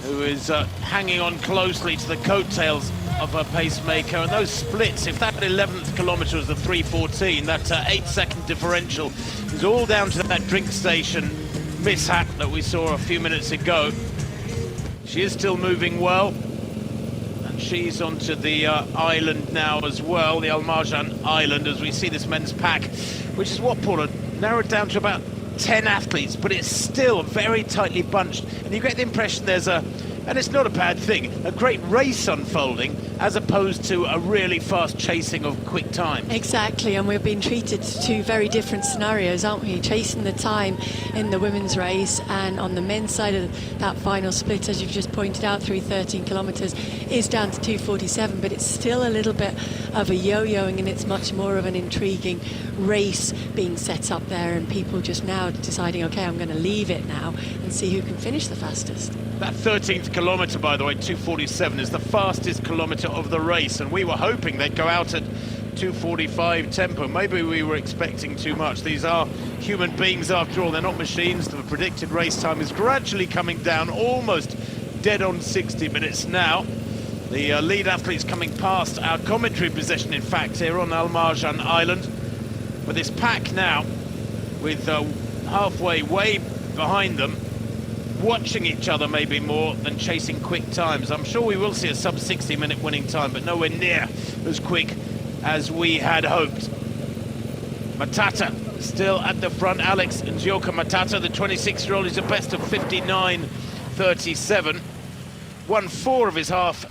who is hanging on closely to the coattails of her pacemaker. And those splits, if that 11th kilometre was the 3:14, that 8-second differential is all down to that drink station mishap that we saw a few minutes ago. She is still moving well. She's onto the island now as well, the Al Marjan Island, as we see this men's pack, which is what, Paula, narrowed down to about 10 athletes, but it's still very tightly bunched. And you get the impression there's and it's not a bad thing, a great race unfolding as opposed to a really fast chasing of quick time. Exactly, and we've been treated to two very different scenarios, aren't we? Chasing the time in the women's race, and on the men's side of that final split, as you've just pointed out, through 13 kilometres, is down to 2:47, but it's still a little bit of a yo-yoing, and it's much more of an intriguing race being set up there, and people just now deciding, okay, I'm going to leave it now and see who can finish the fastest. That 13th kilometre, by the way, 2:47, is the fastest kilometre of the race, and we were hoping they'd go out at 2:45 tempo. Maybe we were expecting too much. These are human beings after all, they're not machines. The predicted race time is gradually coming down, almost dead on 60 minutes now. The lead athletes coming past our commentary position, in fact, here on Al Marjan Island. But this pack now, with halfway way behind them, watching each other maybe more than chasing quick times. I'm sure we will see a sub 60-minute winning time, but nowhere near as quick as we had hoped. Matata still at the front. Alex Njoka Matata, the 26-year-old, is a best of 59.37. Won 4 of his 5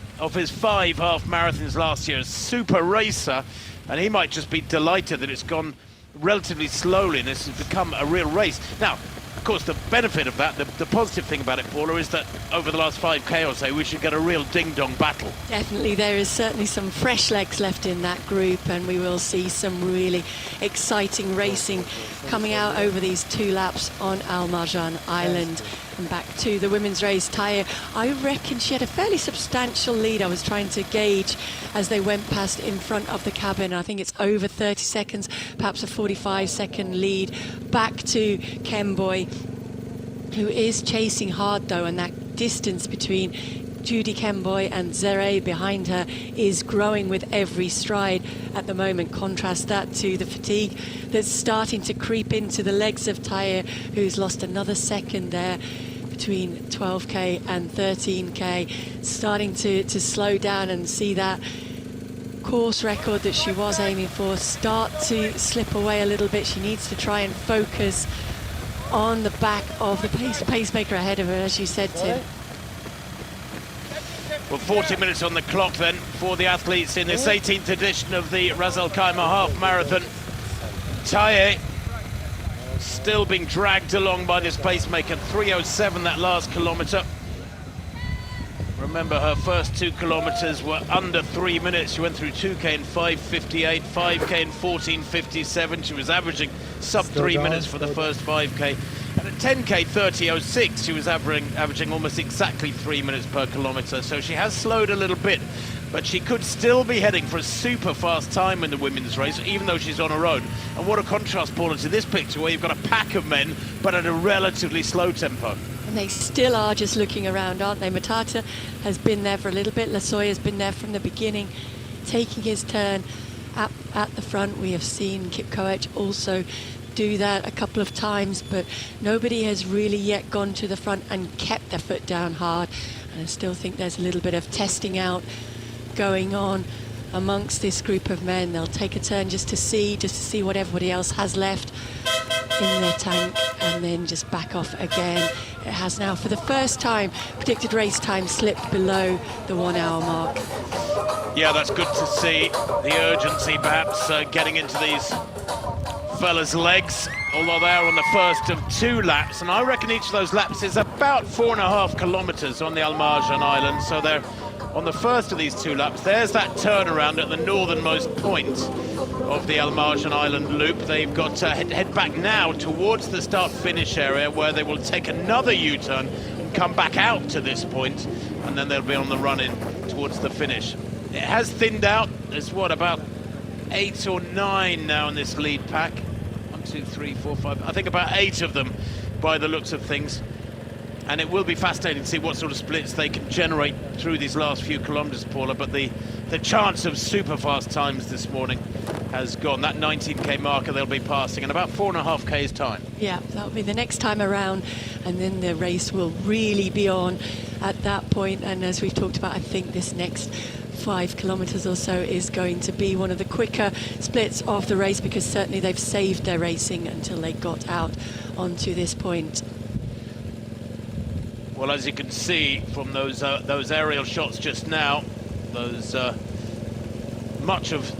half marathons last year. A super racer, and he might just be delighted that it's gone relatively slowly and this has become a real race. Now, of course, the benefit of that, the positive thing about it, Paula, is that over the last 5K or so, we should get a real ding-dong battle. Definitely, there is certainly some fresh legs left in that group, and we will see some really exciting racing coming out over these 2 laps on Al Marjan Island. And back to the women's race, Taye, I reckon she had a fairly substantial lead. I was trying to gauge as they went past in front of the cabin. I think it's over 30 seconds, perhaps a 45-second lead back to Kemboy, who is chasing hard though, and that distance between Judy Kemboy and Zere behind her is growing with every stride at the moment. Contrast that to the fatigue that's starting to creep into the legs of Taye, who's lost another second there between 12K and 13K, starting to slow down and see that course record that she was aiming for start to slip away a little bit. She needs to try and focus on the back of the pacemaker ahead of her, as you said, Tim. Well, 40 minutes on the clock then for the athletes in this 18th edition of the Ras Al Khaimah half marathon. Taye still being dragged along by this pacemaker. 3:07 that last kilometre. Remember, her first 2 kilometres were under 3 minutes. She went through 2K in 5:58, 5K in 14:57. She was averaging sub 3 minutes for the first 5K. And at 10K 30:06, she was averaging almost exactly 3 minutes per kilometre. So she has slowed a little bit, but she could still be heading for a super fast time in the women's race, even though she's on her own. And what a contrast, Paula, to this picture where you've got a pack of men, but at a relatively slow tempo. And they still are just looking around, aren't they? Matata has been there for a little bit. Lasoy has been there from the beginning, taking his turn at the front. We have seen Kip Koech also do that a couple of times, but nobody has really yet gone to the front and kept their foot down hard. And I still think there's a little bit of testing out going on amongst this group of men. They'll take a turn just to see what everybody else has left in their tank, and then just back off again. It has now, for the first time, predicted race time slipped below the 1 hour mark. Yeah, that's good to see. The urgency perhaps getting into these fellas' legs, although they're on the first of 2 laps, and I reckon each of those laps is about 4.5 kilometres on the Al Marjan Island, so they're on the first of these 2 laps. There's that turnaround at the northernmost point of the Al Marjan Island loop. They've got to head back now towards the start-finish area, where they will take another U-turn and come back out to this point, and then they'll be on the run-in towards the finish. It has thinned out. There's, what, about 8 or 9 now in this lead pack. 1, 2, 3, 4, 5. I think about 8 of them by the looks of things. And it will be fascinating to see what sort of splits they can generate through these last few kilometres, Paula. But the chance of super fast times this morning has gone. That 19k marker they'll be passing in about 4.5 k's time. Yeah, that'll be the next time around, and then the race will really be on at that point. And as we've talked about, I think this next 5 kilometres or so is going to be one of the quicker splits of the race, because certainly they've saved their racing until they got out onto this point. Well, as you can see from those aerial shots just now, much of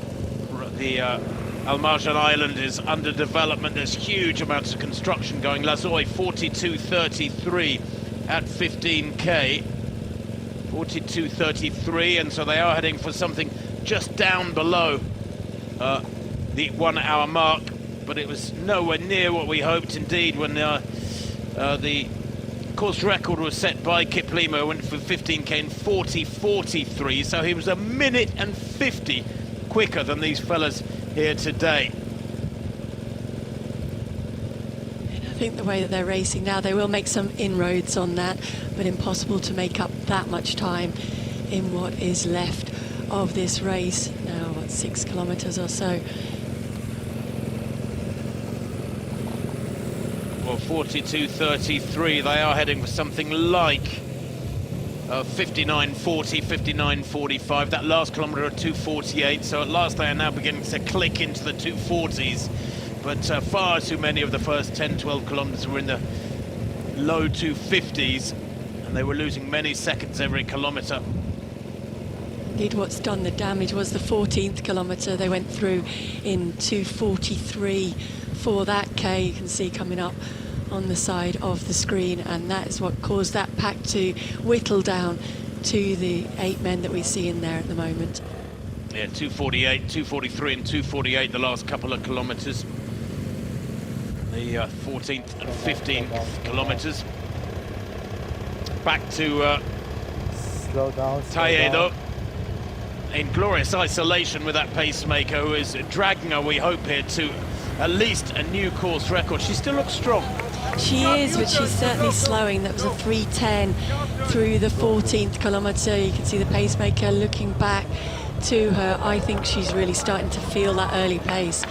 the Al Marjan Island is under development. There's huge amounts of construction going. Lazoy 42.33 at 15k. 42.33, and so they are heading for something just down below the 1 hour mark, but it was nowhere near what we hoped. Indeed, when the course record was set by Kiplimo, went for 15k in 40.43, so he was 1 minute and 50 quicker than these fellas here today. I think the way that they're racing now, they will make some inroads on that, but impossible to make up that much time in what is left of this race. Now, what, 6 kilometres or so. Well, 42.33, they are heading for something like 59.40, 59.45. That last kilometre at 2.48, so at last they are now beginning to click into the 2.40s. But far too many of the first 10, 12 kilometres were in the low 2.50s, and they were losing many seconds every kilometre. Indeed, what's done the damage was the 14th kilometre. They went through in 2.43 for that K, you can see coming up on the side of the screen, and that is what caused that pack to whittle down to the 8 men that we see in there at the moment. Yeah, 2.48, 2.43 and 2.48 the last couple of kilometres. The 14th and 15th kilometres. Back to Tayedo in glorious isolation with that pacemaker, who is dragging her, we hope, here to at least a new course record. She still looks strong. She is, but she's certainly slowing. That was a 3:10 through the 14th kilometre. You can see the pacemaker looking back to her. I think she's really starting to feel that early pace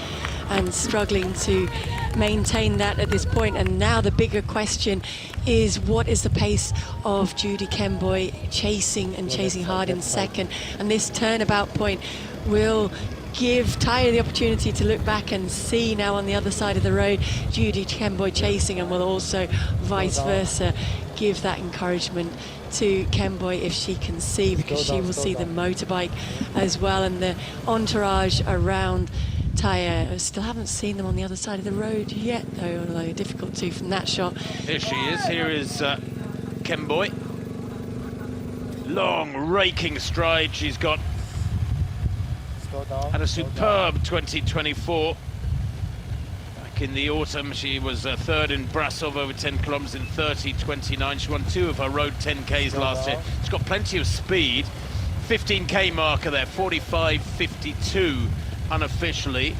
and struggling to maintain that at this point. And now the bigger question is, what is the pace of Judy Kemboy chasing hard in second? And this turnabout point will give Taya the opportunity to look back and see now on the other side of the road Judy Kemboy chasing, and will also vice versa give that encouragement to Kemboy if she can see, because she will see the motorbike as well and the entourage around Taya. I still haven't seen them on the other side of the road yet, though, although difficult to from that shot. Here she is. Here is Kemboy. Long, raking stride she's got. Had a superb 2024. Back in the autumn, she was third in Brasov over 10 kilometres in 30.29. She won 2 of her road 10Ks last year. She's got plenty of speed. 15K marker there, 45.52 unofficially.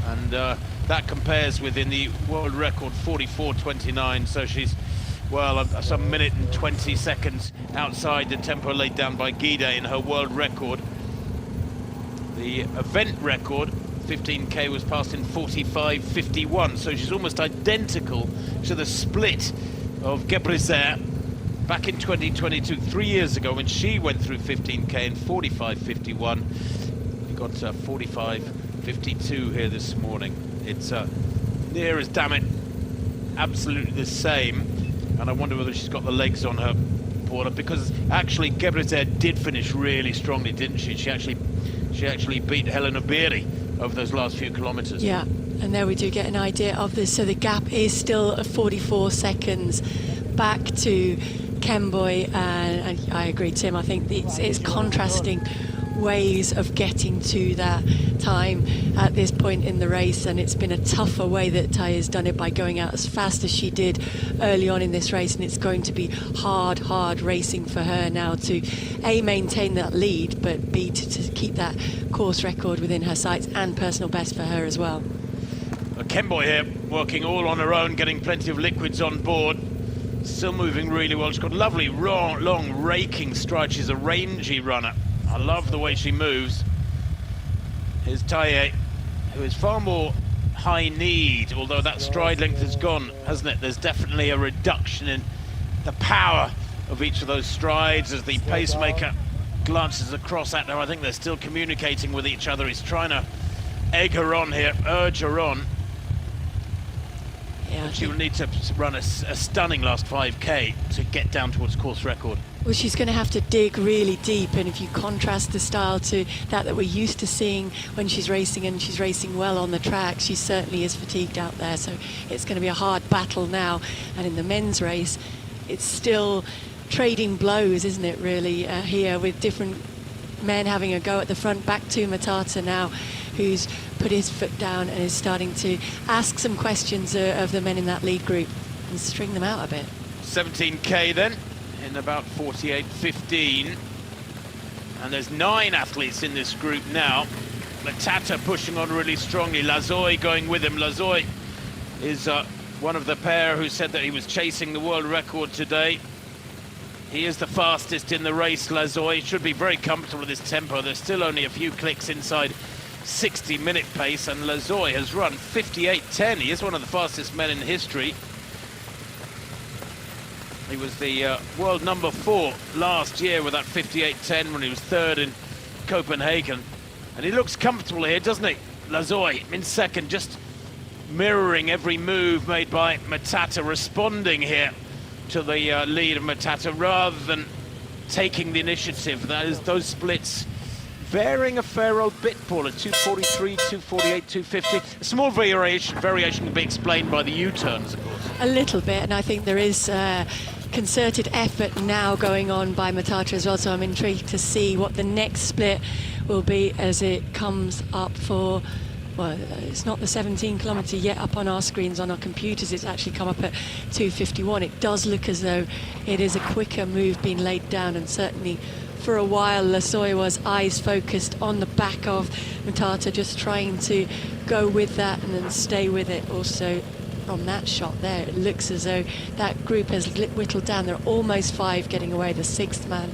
And that compares with, in the world record, 44.29. So she's, well, some minute and 20 seconds outside the tempo laid down by Guida in her world record. The event record, 15K, was passed in 45.51, so she's almost identical to the split of Gebrezer back in 2022, 3 years ago, when she went through 15K in 45.51. got 45.52 here this morning. It's near as damn it absolutely the same, and I wonder whether she's got the legs on her, Paula, because actually Gebreseer did finish really strongly, didn't she? She actually beat Helena Beri over those last few kilometres. Yeah, and there we do get an idea of this. So the gap is still 44 seconds back to Kemboy, and I agree, Tim. I think it's contrasting ways of getting to that time at this point in the race, and it's been a tougher way that Tai has done it by going out as fast as she did early on in this race, and it's going to be hard racing for her now to A, maintain that lead, but B, to keep that course record within her sights and personal best for her as well. Kemboy here working all on her own, getting plenty of liquids on board, still moving really well. She's got lovely long raking stride. She's a rangy runner. I love the way she moves. Here's Taye, who is far more high-kneed, although that stride length has gone, hasn't it? There's definitely a reduction in the power of each of those strides as the pacemaker glances across at her. I think they're still communicating with each other. He's trying to egg her on here, urge her on. Yeah, she will need to run a stunning last 5K to get down towards course record. Well, she's going to have to dig really deep, and if you contrast the style to that we're used to seeing when she's racing, and she's racing well on the track, she certainly is fatigued out there, so it's going to be a hard battle now. And in the men's race, it's still trading blows, isn't it, really, here, with different men having a go at the front. Back to Matata now, who's put his foot down and is starting to ask some questions of the men in that lead group and string them out a bit. 17K then, in about 48.15. And there's 9 athletes in this group now. Matata pushing on really strongly. Lazoy going with him. Lazoy is one of the pair who said that he was chasing the world record today. He is the fastest in the race, Lazoy. He should be very comfortable with his tempo. There's still only a few clicks inside 60-minute pace, and Lazoy has run 58.10. He is one of the fastest men in history. He was the world number 4 last year with that 58.10 when he was 3rd in Copenhagen. And he looks comfortable here, doesn't he? Lazoy in second, just mirroring every move made by Matata, responding here to the lead of Matata rather than taking the initiative. That is, those splits varying a fair old bit, Paula. 243, 248, 250. A small variation can be explained by the U-turns, of course. A little bit, and I think there is concerted effort now going on by Matata as well, so I'm intrigued to see what the next split will be as it comes up for, well, it's not the 17 kilometre yet up on our screens, on our computers. It's actually come up at 2:51. It does look as though it is a quicker move being laid down, and certainly for a while Lazoy was eyes focused on the back of Matata, just trying to go with that and then stay with it. Also from that shot there, it looks as though that group has whittled down. There are almost 5 getting away. The 6th man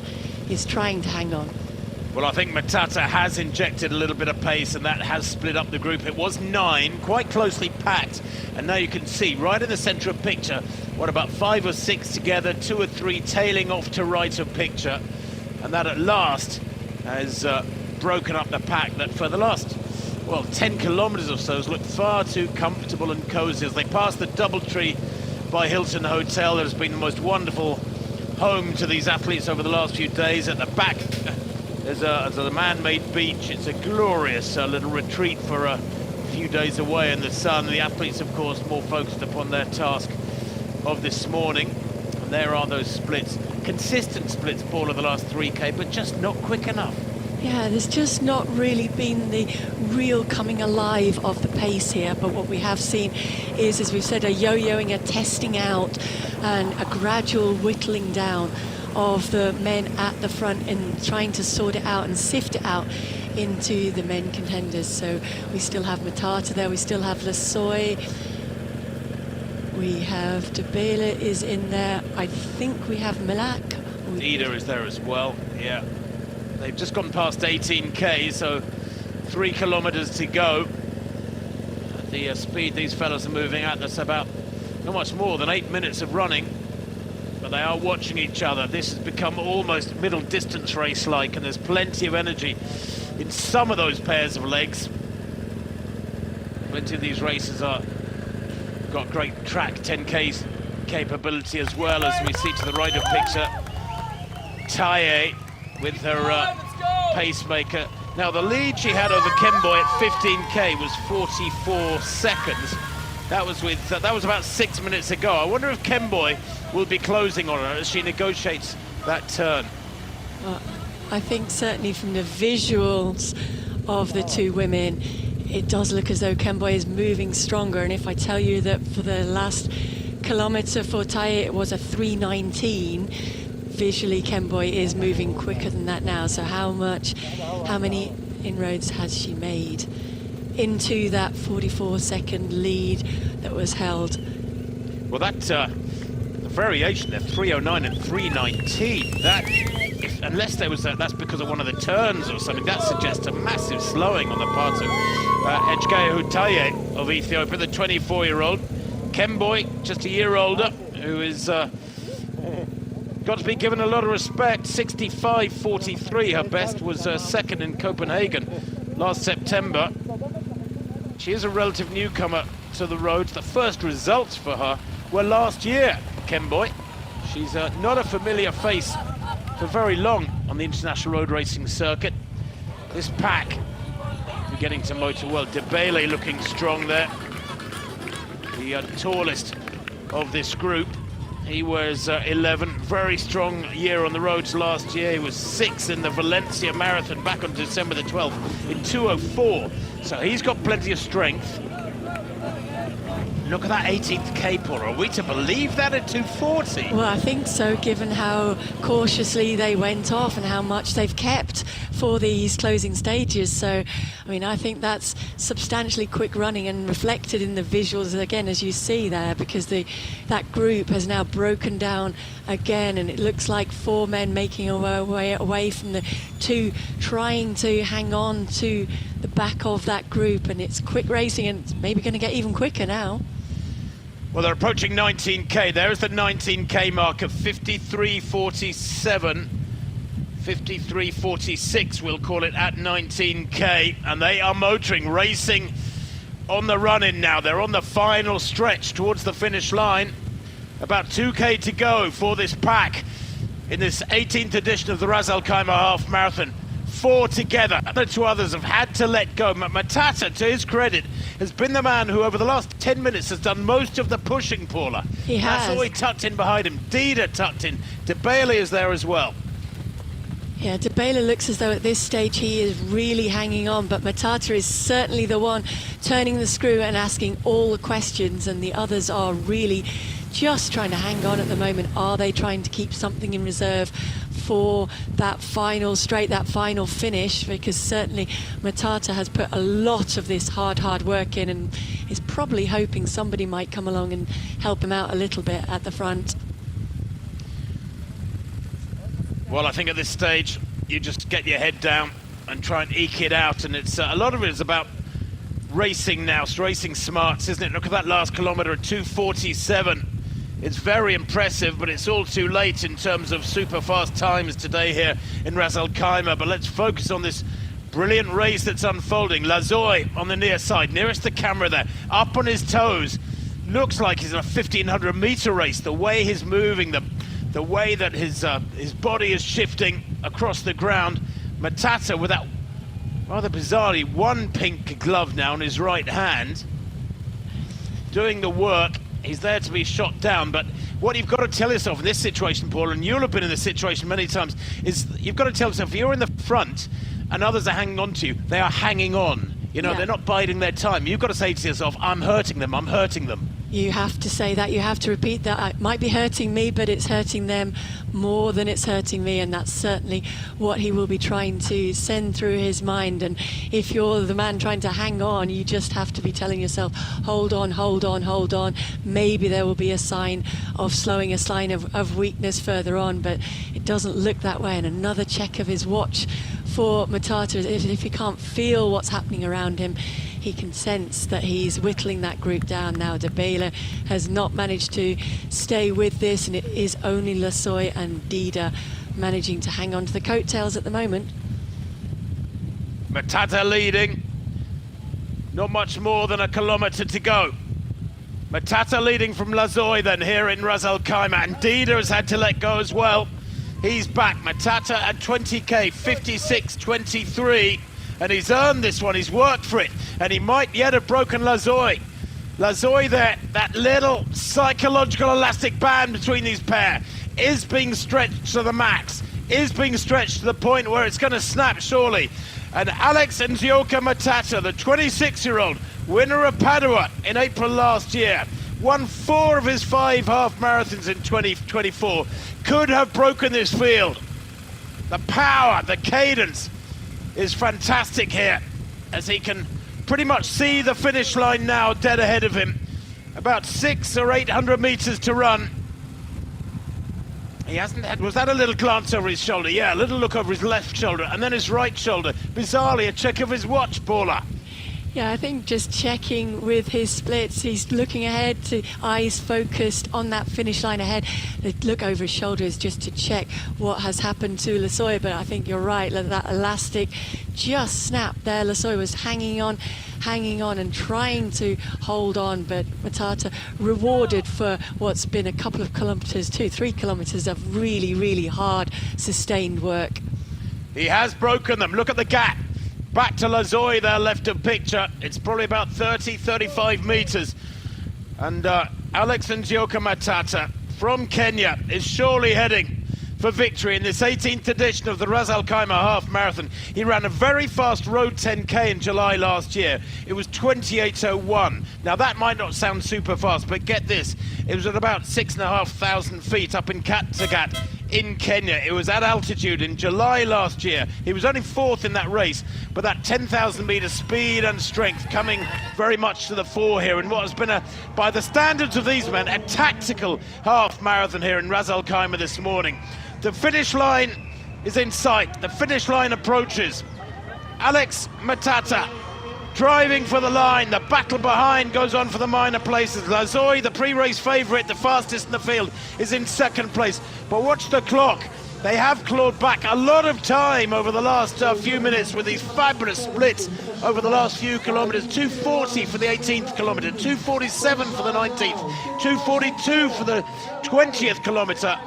is trying to hang on. Well, I think Matata has injected a little bit of pace, and that has split up the group. It was 9, quite closely packed, and now you can see right in the centre of picture, what, about 5 or 6 together, 2 or 3 tailing off to right of picture, and that at last has broken up the pack that for the last, well, 10 kilometres or so has looked far too comfortable and cosy. As they pass the DoubleTree by Hilton Hotel, there's been the most wonderful home to these athletes over the last few days. At the back, there's a man-made beach. It's a glorious little retreat for a few days away in the sun. The athletes, of course, more focused upon their task of this morning. And there are those splits. Consistent splits, Paul, of the last 3K, but just not quick enough. Yeah, there's just not really been the real coming alive of the pace here, but what we have seen is, as we've said, a yo-yoing, a testing out, and a gradual whittling down of the men at the front and trying to sort it out and sift it out into the men contenders. So we still have Matata there, we still have Lazoy, we have Debele is in there, I think we have Milak. Ida is there as well, yeah. They've just gone past 18K, so 3 kilometres to go. At the speed these fellas are moving at, that's about not much more than 8 minutes of running. But they are watching each other. This has become almost middle distance race-like, and there's plenty of energy in some of those pairs of legs. Plenty of these races are got great track 10Ks capability as well, as we see to the right of picture. Taye with her pacemaker. Now the lead she had over Kemboy at 15K was 44 seconds. That was about 6 minutes ago. I wonder if Kemboy will be closing on her as she negotiates that turn. Well, I think certainly from the visuals of the two women, it does look as though Kemboy is moving stronger. And if I tell you that for the last kilometre for Taye it was a 3:19, visually Kemboy is moving quicker than that now. So how many inroads has she made into that 44-second lead that was held? Well, that the variation there, 3:09 and 3:19. That, unless there was that's because of one of the turns or something, that suggests a massive slowing on the part of Ejkehu Taye of Ethiopia, the 24-year-old. Kemboy, just a year older, who is got to be given a lot of respect. 65.43, her best was second in Copenhagen last September. She is a relative newcomer to the roads. The first results for her were last year, Kemboy. She's not a familiar face for very long on the international road racing circuit. This pack, we're getting to motor well. Debele looking strong there. The tallest of this group. He was 11, very strong year on the roads last year. He was 6th in the Valencia Marathon back on December the 12th in 2:04. So he's got plenty of strength. Look at that 18th K, Paula. Are we to believe that at 2:40? Well, I think so, given how cautiously they went off and how much they've kept for these closing stages. So, I mean, I think that's substantially quick running and reflected in the visuals again, as you see there, because that group has now broken down again, and it looks like 4 men making a way away from the 2, trying to hang on to the back of that group. And it's quick racing, and it's maybe going to get even quicker now. Well, they're approaching 19K. There's the 19K mark of 53.47. 53.46, we'll call it, at 19K. And they are motoring, racing on the run-in now. They're on the final stretch towards the finish line. About 2K to go for this pack in this 18th edition of the Ras Al Khaimah Half Marathon. 4 together. The 2 others have had to let go. Matata, to his credit, has been the man who over the last 10 minutes has done most of the pushing, Paula. He has. That's all he tucked in behind him. Dida tucked in. Debele is there as well. Yeah, Debele looks as though at this stage he is really hanging on, but Matata is certainly the one turning the screw and asking all the questions, and the others are really just trying to hang on at the moment. Are they trying to keep something in reserve for that final straight, that final finish? Because certainly Matata has put a lot of this hard work in, and is probably hoping somebody might come along and help him out a little bit at the front. Well, I think at this stage you just get your head down and try and eke it out, and it's a lot of it is about racing now, racing smarts, isn't it? Look at that last kilometre at 2:47. It's very impressive, but it's all too late in terms of super fast times today here in Ras Al Khaimah. But let's focus on this brilliant race that's unfolding. Lazoy on the near side, nearest the camera there, up on his toes. Looks like he's in a 1,500-metre race. The way he's moving, the way that his body is shifting across the ground. Matata with that rather bizarrely one pink glove now in his right hand, doing the work. He's there to be shot down, but what you've got to tell yourself in this situation, Paul, and you'll have been in this situation many times, is you've got to tell yourself, if you're in the front and others are hanging on to you, they are hanging on. You know, they're not biding their time. You've got to say to yourself, I'm hurting them, I'm hurting them. You have to say that, you have to repeat that. It might be hurting me, but it's hurting them more than it's hurting me, and that's certainly what he will be trying to send through his mind. And if you're the man trying to hang on, you just have to be telling yourself, hold on, hold on, hold on. Maybe there will be a sign of slowing, a sign of weakness further on, but it doesn't look that way. And another check of his watch for Matata, if he can't feel what's happening around him, he can sense that he's whittling that group down now. Debele has not managed to stay with this, and it is only Lasoy and Dida managing to hang on to the coattails at the moment. Matata leading. Not much more than a kilometre to go. Matata leading from Lazoy then here in Ras Al Khaimah, and Dida has had to let go as well. He's back. Matata at 20k, 56.23, and he's earned this one. He's worked for it, and he might yet have broken Lazoy. Lazoy there, that little psychological elastic band between these pair is being stretched to the max, is being stretched to the point where it's going to snap surely. And Alex Nzioka Matata, the 26-year-old winner of Padua in April last year, won 4 of his 5 half marathons in 2024, could have broken this field. The power, the cadence is fantastic here, as he can pretty much see the finish line now dead ahead of him. About 600 or 800 meters to run. He hasn't had, was that a little glance over his shoulder? Yeah, a little look over his left shoulder and then his right shoulder. Bizarrely, a check of his watch, Paula. Yeah, I think just checking with his splits, he's looking ahead, to eyes focused on that finish line ahead. The look over his shoulder is just to check what has happened to Lazoy, but I think you're right, that elastic just snapped there. Lazoy was hanging on and trying to hold on, but Matata rewarded for what's been a couple of kilometres, 2-3 kilometres of really, really hard, sustained work. He has broken them. Look at the gap. Back to Lazoy there, left of picture. It's probably about 30-35 meters. And Alex Nzioka Matata from Kenya is surely heading for victory in this 18th edition of the Ras Al Khaimah Half Marathon. He ran a very fast road 10k in July last year. It was 28:01. Now that might not sound super fast, but get this. It was at about 6,500 feet up in Kattegat in Kenya. It was at altitude in July last year. He was only 4th in that race, but that 10,000 meter speed and strength coming very much to the fore here in what has been, by the standards of these men, a tactical half marathon here in Ras Al Khaimah this morning. The finish line is in sight. The finish line approaches. Alex Matata driving for the line. The battle behind goes on for the minor places. Lazoy, the pre-race favourite, the fastest in the field, is in 2nd place. But watch the clock. They have clawed back a lot of time over the last few minutes with these fabulous splits over the last few kilometres. 2:40 for the 18th kilometre, 2:47 for the 19th, 2:42 for the 20th kilometre.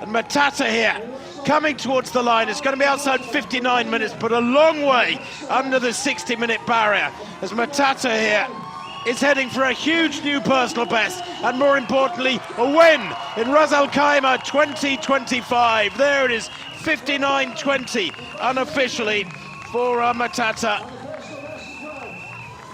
And Matata here, coming towards the line. It's going to be outside 59 minutes, but a long way under the 60-minute barrier, as Matata here is heading for a huge new personal best, and more importantly, a win in Ras Al Khaimah 2025. There it is, 59:20 unofficially for Matata.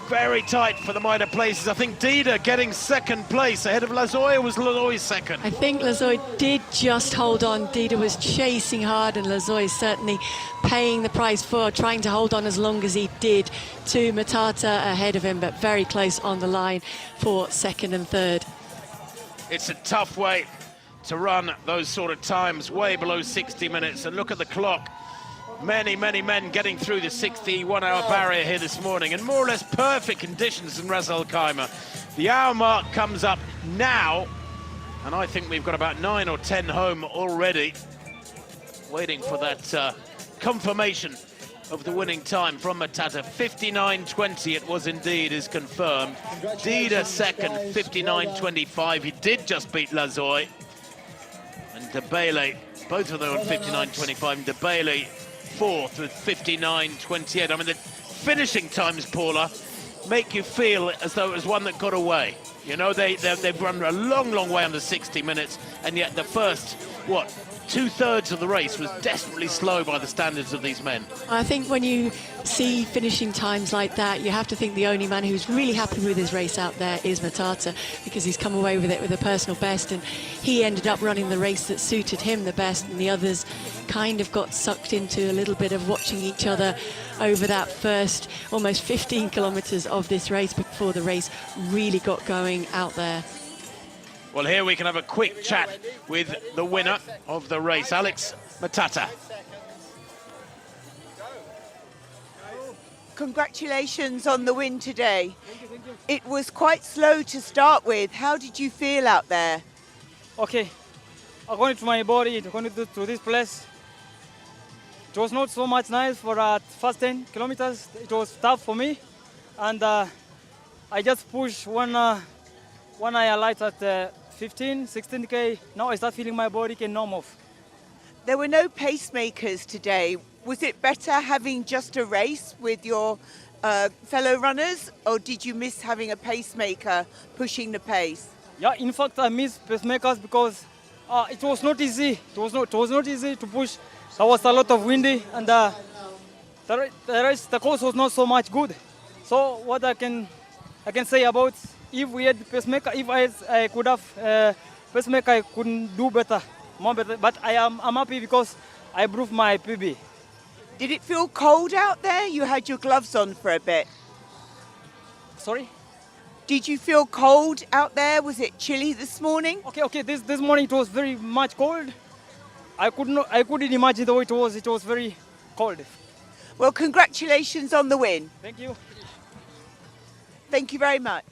Very tight for the minor places. I think Dida getting 2nd place ahead of Lazoy, or was Lazoy 2nd? I think Lazoy did just hold on. Dida was chasing hard, and Lazoy certainly paying the price for trying to hold on as long as he did to Matata ahead of him, but very close on the line for 2nd and 3rd. It's a tough way to run those sort of times, way below 60 minutes, and look at the clock. Many, many men getting through the 61-hour barrier here this morning, and more or less perfect conditions in Ras Al Khaimah. The hour mark comes up now, and I think we've got about 9 or 10 home already, waiting for that confirmation of the winning time from Matata. 59:20 it was indeed, is confirmed. Dida 2nd, 59:25. He did just beat Lazoy. And Debele, both of them on 59:25, and Debele 4th with 59:28. I mean, the finishing times, Paula, make you feel as though it was one that got away. You know, they've run a long, long way under 60 minutes, and yet the first, what, 2/3 of the race was desperately slow by the standards of these men. I think when you see finishing times like that, you have to think the only man who's really happy with his race out there is Matata, because he's come away with it with a personal best, and he ended up running the race that suited him the best, and the others kind of got sucked into a little bit of watching each other over that first almost 15 kilometres of this race before the race really got going out there. Well, here we can have a quick chat with the winner of the race, Alex Matata. Congratulations on the win today. It was quite slow to start with. How did you feel out there? Okay, according to my body, according to this place, It was not so much nice for first 10 kilometers. It was tough for me, and I just pushed when I alight at 15, 16K. Now I start feeling my body can numb off. There were no pacemakers today. Was it better having just a race with your fellow runners, or did you miss having a pacemaker pushing the pace? Yeah, in fact, I missed pacemakers because it was not easy. It was not easy to push. There was a lot of windy, and the course was not so much good. So what I can say about if we had pacemaker, if I could have pacemaker, I couldn't do better, more better. But I'm happy because I proved my PB. Did it feel cold out there? You had your gloves on for a bit. Sorry? Did you feel cold out there? Was it chilly this morning? Okay. This morning it was very much cold. I couldn't imagine the way it was. It was very cold. Well, congratulations on the win. Thank you. Thank you very much.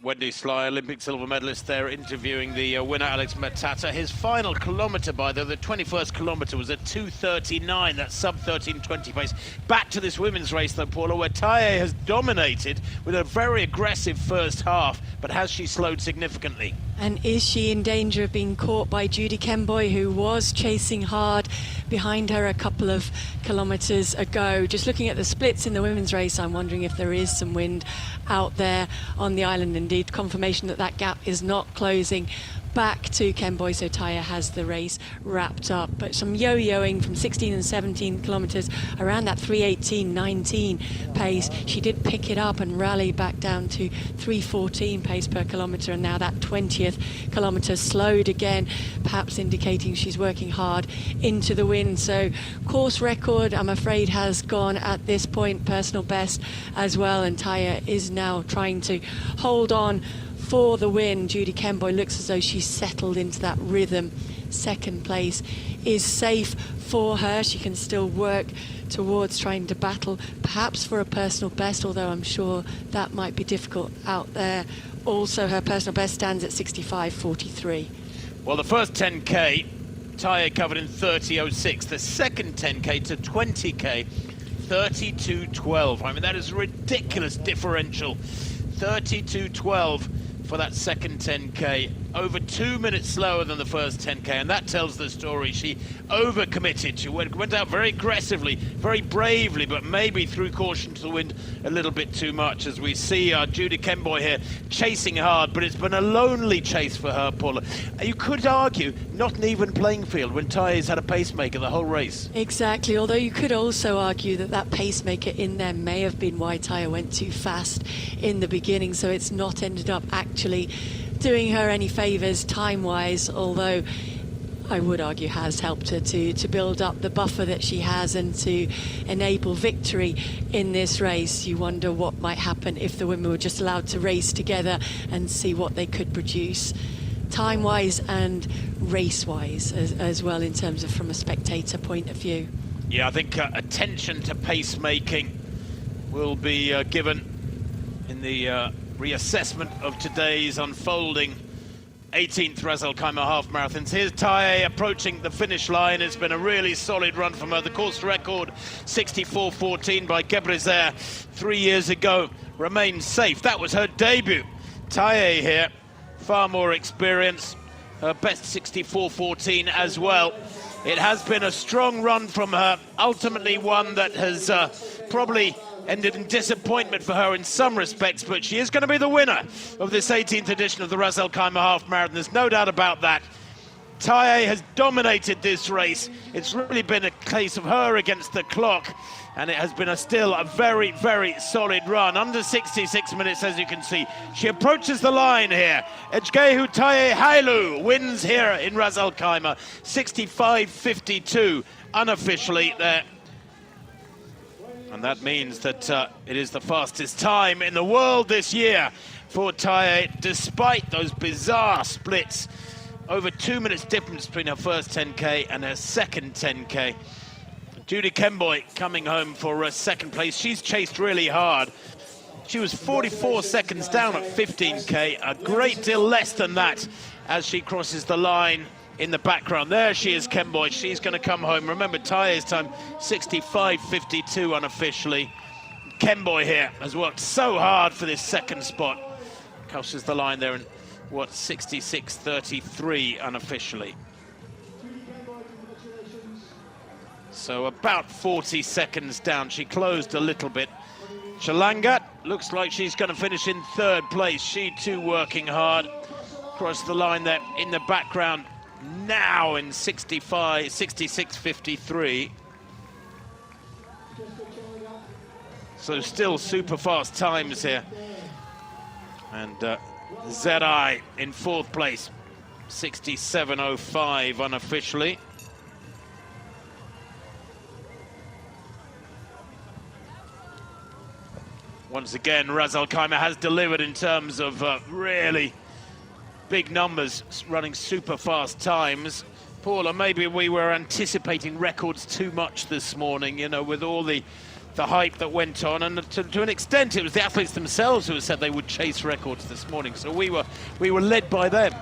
Wendy Sly, Olympic silver medalist there, interviewing the winner, Alex Matata. His final kilometre, by the 21st kilometre, was at 2:39, that's sub-13:20 pace. Back to this women's race, though, Paula, where Taye has dominated with a very aggressive first half, but has she slowed significantly? And is she in danger of being caught by Judy Kemboy, who was chasing hard behind her a couple of kilometres ago? Just looking at the splits in the women's race, I'm wondering if there is some wind out there on the island. Indeed, confirmation that that gap is not closing back to Kemboy, so Taye has the race wrapped up. But some yo-yoing from 16 and 17 kilometres around that 3:18:19 pace. She did pick it up and rally back down to 3:14 pace per kilometre, and now that 20th kilometre slowed again, perhaps indicating she's working hard into the wind. So course record, I'm afraid, has gone at this point, personal best as well, and Taye is now trying to hold on for the win. Judy Kemboy looks as though she's settled into that rhythm. Second place is safe for her. She can still work towards trying to battle perhaps for a personal best, although I'm sure that might be difficult out there. Also, her personal best stands at 65:43. Well, the first 10K, Taye covered in 30:06. The second 10K to 20K, 32:12. I mean, that is a ridiculous differential. 32:12 for that second 10K, over 2 minutes slower than the first 10K, and that tells the story. She overcommitted. She went out very aggressively, very bravely, but maybe threw caution to the wind a little bit too much, as we see Judy Kemboy here chasing hard, but it's been a lonely chase for her, Paula. You could argue not an even playing field when Taye's had a pacemaker the whole race. Exactly, although you could also argue that that pacemaker in there may have been why Taye went too fast in the beginning, so it's not ended up actually doing her any favours time-wise, although I would argue has helped her to build up the buffer that she has and to enable victory in this race. You wonder what might happen if the women were just allowed to race together and see what they could produce time-wise and race-wise as well, in terms of from a spectator point of view. Yeah, I think attention to pacemaking will be given in the reassessment of today's unfolding 18th Ras Al Khaimah half marathons. Here's Taye approaching the finish line. It's been a really solid run from her. The course record, 64:14 by Gebrezer 3 years ago, remains safe. That was her debut. Taye here, far more experience. Her best 64:14 as well. It has been a strong run from her, ultimately one that has probably ended in disappointment for her in some respects, but she is going to be the winner of this 18th edition of the Ras Al Khaimah half marathon. There's no doubt about that. Taye has dominated this race. It's really been a case of her against the clock, and it has been still a very, very solid run. Under 66 minutes, as you can see. She approaches the line here. Ejgehu Taye Hailu wins here in Ras Al Khaimah. 65:52 unofficially there. And that means that it is the fastest time in the world this year for Taye, despite those bizarre splits. Over 2 minutes difference between her first 10K and her second 10K. Judy Kemboy coming home for second place. She's chased really hard. She was 44 seconds down at 15K, a great deal less than that as she crosses the line in the background. There she is, Kemboy. She's going to come home. Remember, Taya's time 65.52 unofficially. Kemboy here has worked so hard for this second spot. Crosses the line there in, what, 66.33 unofficially. So about 40 seconds down. She closed a little bit. Chalangat looks like she's going to finish in third place. She too working hard. Across the line there in the background now in 66.53. So still super fast times here. And Zerai in fourth place, 67.05 unofficially. Once again, Ras Al Khaimah has delivered in terms of really big numbers, running super fast times. Paula, maybe we were anticipating records too much this morning, you know, with all the hype that went on, and to an extent it was the athletes themselves who said they would chase records this morning, so we were led by them.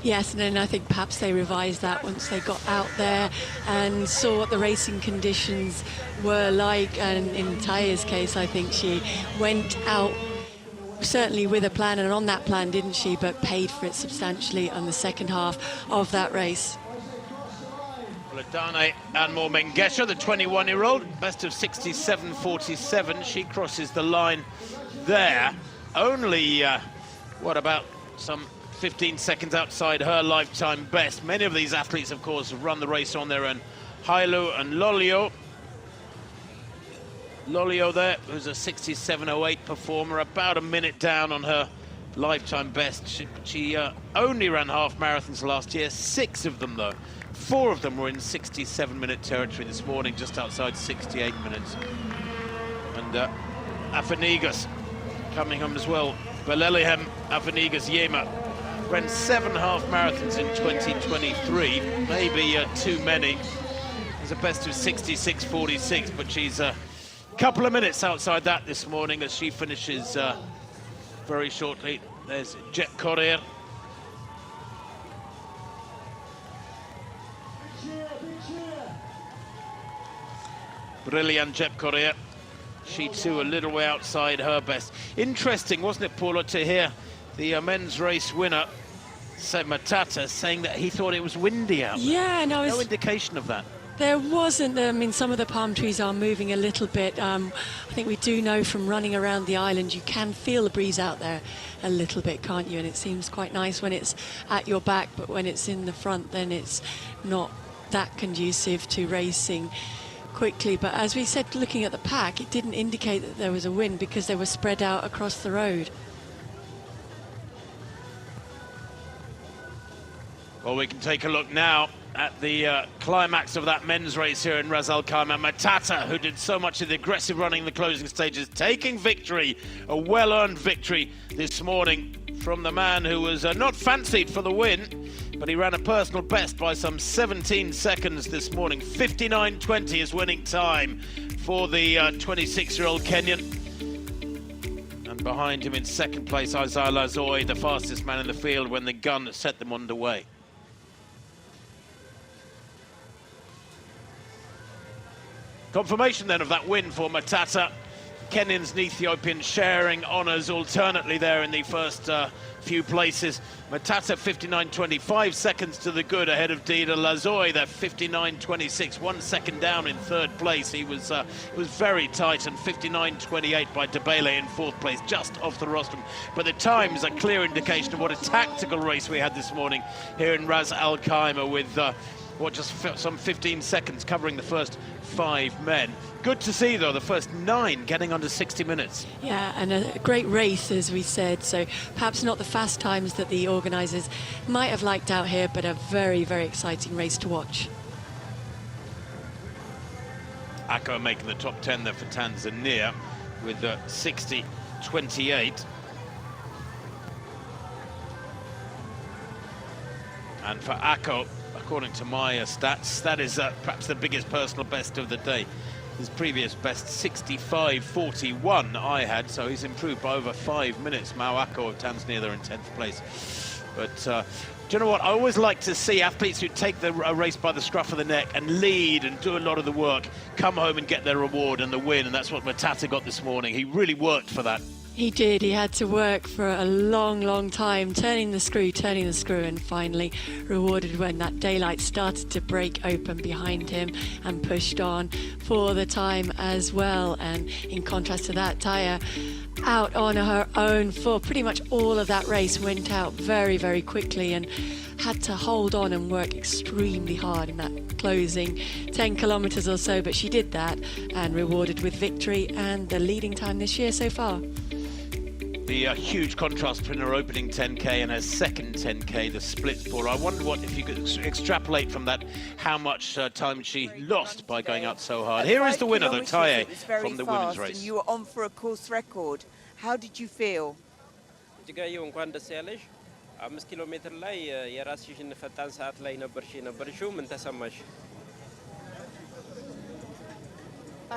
Yes, and then I think perhaps they revised that once they got out there and saw what the racing conditions were like. And in Taya's case, I think she went out certainly with a plan, and on that plan, didn't she, but paid for it substantially on the second half of that race. Adane Anmore Mengesha, the 21-year-old, best of 67.47. She crosses the line there. Only, what, about some 15 seconds outside her lifetime best. Many of these athletes, of course, have run the race on their own. Hailu and Lolio. Lolio there, who's a 67.08 performer, about a minute down on her lifetime best. She only ran half marathons last year, 6 of them, though. 4 of them were in 67-minute territory this morning, just outside 68 minutes. And Afanigas coming home as well. Belelihem Afanigas Yema ran 7 half marathons in 2023, maybe too many. There's a best of 66.46, but she's a couple of minutes outside that this morning as she finishes very shortly. There's Jet Corrier. Brilliant Jet Corrier. She too a little way outside her best. Interesting, wasn't it, Paula, to hear the men's race winner, Matata, saying that he thought it was windy out there. Yeah, no indication of that. There wasn't. I mean, some of the palm trees are moving a little bit. I think we do know from running around the island, you can feel the breeze out there a little bit, can't you? And it seems quite nice when it's at your back, but when it's in the front, then it's not that conducive to racing quickly. But as we said, looking at the pack, it didn't indicate that there was a wind because they were spread out across the road. Well, we can take a look now at the climax of that men's race here in Ras Al Khaimah. Matata, who did so much of the aggressive running in the closing stages, taking victory, a well-earned victory this morning from the man who was not fancied for the win, but he ran a personal best by some 17 seconds this morning. 59.20 is winning time for the 26-year-old Kenyan. And behind him in second place, Isaiah Lazoy, the fastest man in the field when the gun set them underway. Confirmation then of that win for Matata. Kenyans and Ethiopians sharing honours alternately there in the first few places. Matata 59.25 seconds to the good ahead of Dida Lazoy. They're 59.26, 1 second down in third place. He was very tight, and 59.28 by Debele in fourth place, just off the rostrum. But the time's a clear indication of what a tactical race we had this morning here in Ras Al Khaimah with just some 15 seconds covering the first 5 men. Good to see, though, the first 9 getting under 60 minutes. Yeah, and a great race, as we said, so perhaps not the fast times that the organisers might have liked out here, but a very, very exciting race to watch. Akko making the top 10 there for Tanzania with 60.28. And for Akko, according to my stats, that is perhaps the biggest personal best of the day. His previous best 65.41 I had, so he's improved by over 5 minutes. Mawako of Tanzania there in 10th place. But do you know what? I always like to see athletes who take a race by the scruff of the neck and lead and do a lot of the work, come home and get their reward and the win, and that's what Matata got this morning. He really worked for that. He did. He had to work for a long, long time, turning the screw, and finally rewarded when that daylight started to break open behind him and pushed on for the time as well. And in contrast to that, Taya out on her own for pretty much all of that race, went out very, very quickly and had to hold on and work extremely hard in that closing 10 kilometres or so, but she did that and rewarded with victory and the leading time this year so far. The huge contrast between her opening 10k and her second 10k, the split for her. I wonder what, if you could extrapolate from that, how much time she lost by going out so hard. Here is the winner, though, Taye, from the women's race. And you were on for a course record. How did you feel? እጅጋየሁ እንኳን ደስ ያለሽ 5 ኪሎ ሜትር ላይ የራስሽን ፈጣን ሰዓት ላይ ነበርሽው ምን ተሰማሽ?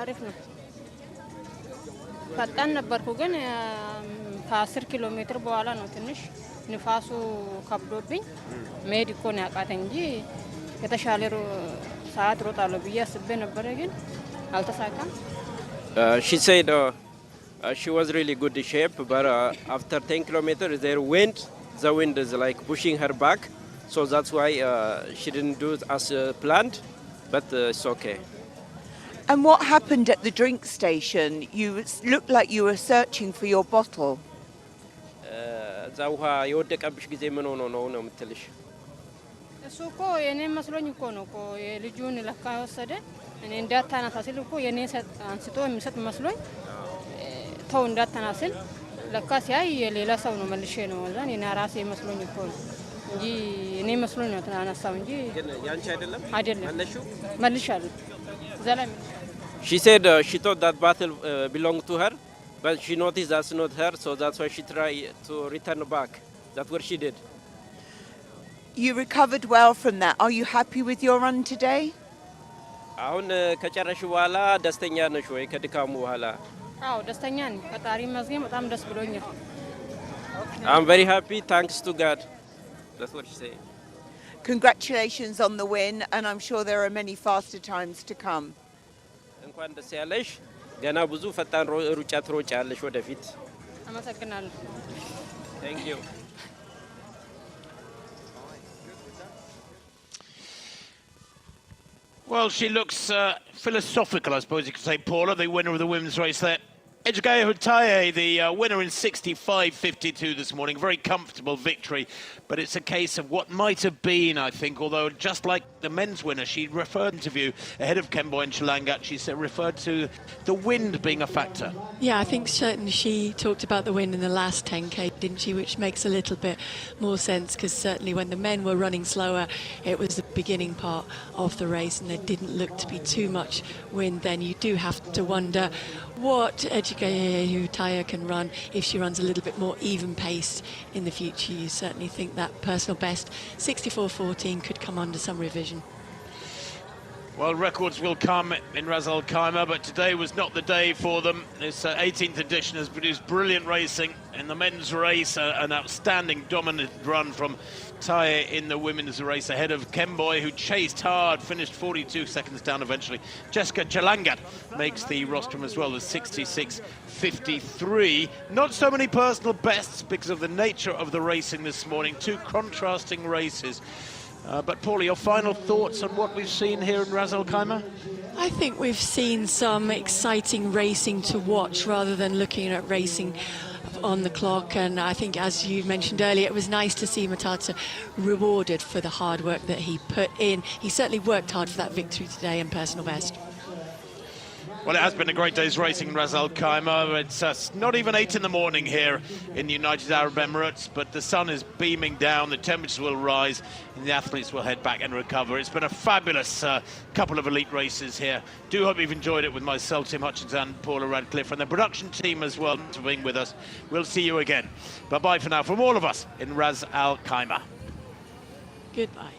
አሪፍ ነው። ፈጣን ነበርኩ ግን ከ10 ኪሎ ሜትር በኋላ ነው ትንሽ ንፋሱ ከብዶብኝ መሄድ እኮ ነው ያቃተኝ እንጂ የተሻለ ሰዓት ሮጣለሁ ብዬ አስቤ ነበር ግን አልተሳካም። She said she was really good in shape, but after 10 kilometers the wind is like pushing her back, so that's why she didn't do it as planned, but it's okay. And what happened at the drink station? You looked like you were searching for your bottle. እዛ ውሃ የወደቀብሽ ጊዜ ምን ሆኖ ነው የምትልሽ? እሱ እኮ የኔ መስሎኝ እኮ ነው እኮ የልጁን ለካ ወሰደ እኔ እንዳታናሳ ሲል እኮ የኔ አንስቶ የሚሰጥ መስሎኝ ተው እንዳታናስል ለካ ሲያይ የሌላ ሰው ነው መልሼ ነው እዛን የኔ ራሴ መስሎኝ እኮ እንጂ እኔ መስሎኝ ነው ተናናሳው እንጂ ግን ያንቺ አይደለም መልሻለሁ ዘላም She said she thought that bottle belonged to her, but she noticed that's not her, so that's why she tried to return back. That's what she did. You recovered well from that. Are you happy with your run today? አሁን ከጨረሽ በኋላ ደስተኛ ነሽ ወይ ከድካሙ በኋላ? አዎ ደስተኛ ነኝ። ፈጣሪ ይመስገን በጣም ደስ ብሎኛል። I'm very happy, thanks to God. That's what she said. Congratulations on the win, and I'm sure there are many faster times to come. እንኳን ደስ ያለሽ። ገና ብዙ ፈጣን ሩጫ ትሮጫለሽ ወደፊት። አመሰግናለሁ። Thank you. Well, she looks philosophical, I suppose you could say, Paula, the winner of the women's race there. Ejikewu Taye, the winner in 65.52 this morning. Very comfortable victory, but it's a case of what might have been, I think, although just like the men's winner, she referred to interview ahead of Kemboy and Chilangat, she said, referred to the wind being a factor. Yeah, I think certainly she talked about the wind in the last 10k, didn't she, which makes a little bit more sense, because certainly when the men were running slower, it was the beginning part of the race and there didn't look to be too much wind. Then you do have to wonder what Ejikewu Taye can run if she runs a little bit more even paced in the future. You certainly think that personal best 64.14 could come under some revision. Well, records will come in Ras Al Khaimah, but today was not the day for them. This 18th edition has produced brilliant racing. In the men's race, an outstanding dominant run from Taye in the women's race ahead of Kemboy, who chased hard, finished 42 seconds down eventually. Jessica Chilangat makes the rostrum as well, as 66.53. Not so many personal bests because of the nature of the racing this morning. Two contrasting races. But Paula, your final thoughts on what we've seen here in Ras Al Khaimah? I think we've seen some exciting racing to watch rather than looking at racing on the clock, and I think, as you mentioned earlier, it was nice to see Matata rewarded for the hard work that he put in. He certainly worked hard for that victory today and personal best. Well, it has been a great day's racing in Ras Al Khaimah. It's not even 8 in the morning here in the United Arab Emirates, but the sun is beaming down, the temperatures will rise, and the athletes will head back and recover. It's been a fabulous couple of elite races here. Do hope you've enjoyed it with myself, Tim Hutchinson, Paula Radcliffe, and the production team as well for being with us. We'll see you again. Bye-bye for now from all of us in Ras Al Khaimah. Goodbye.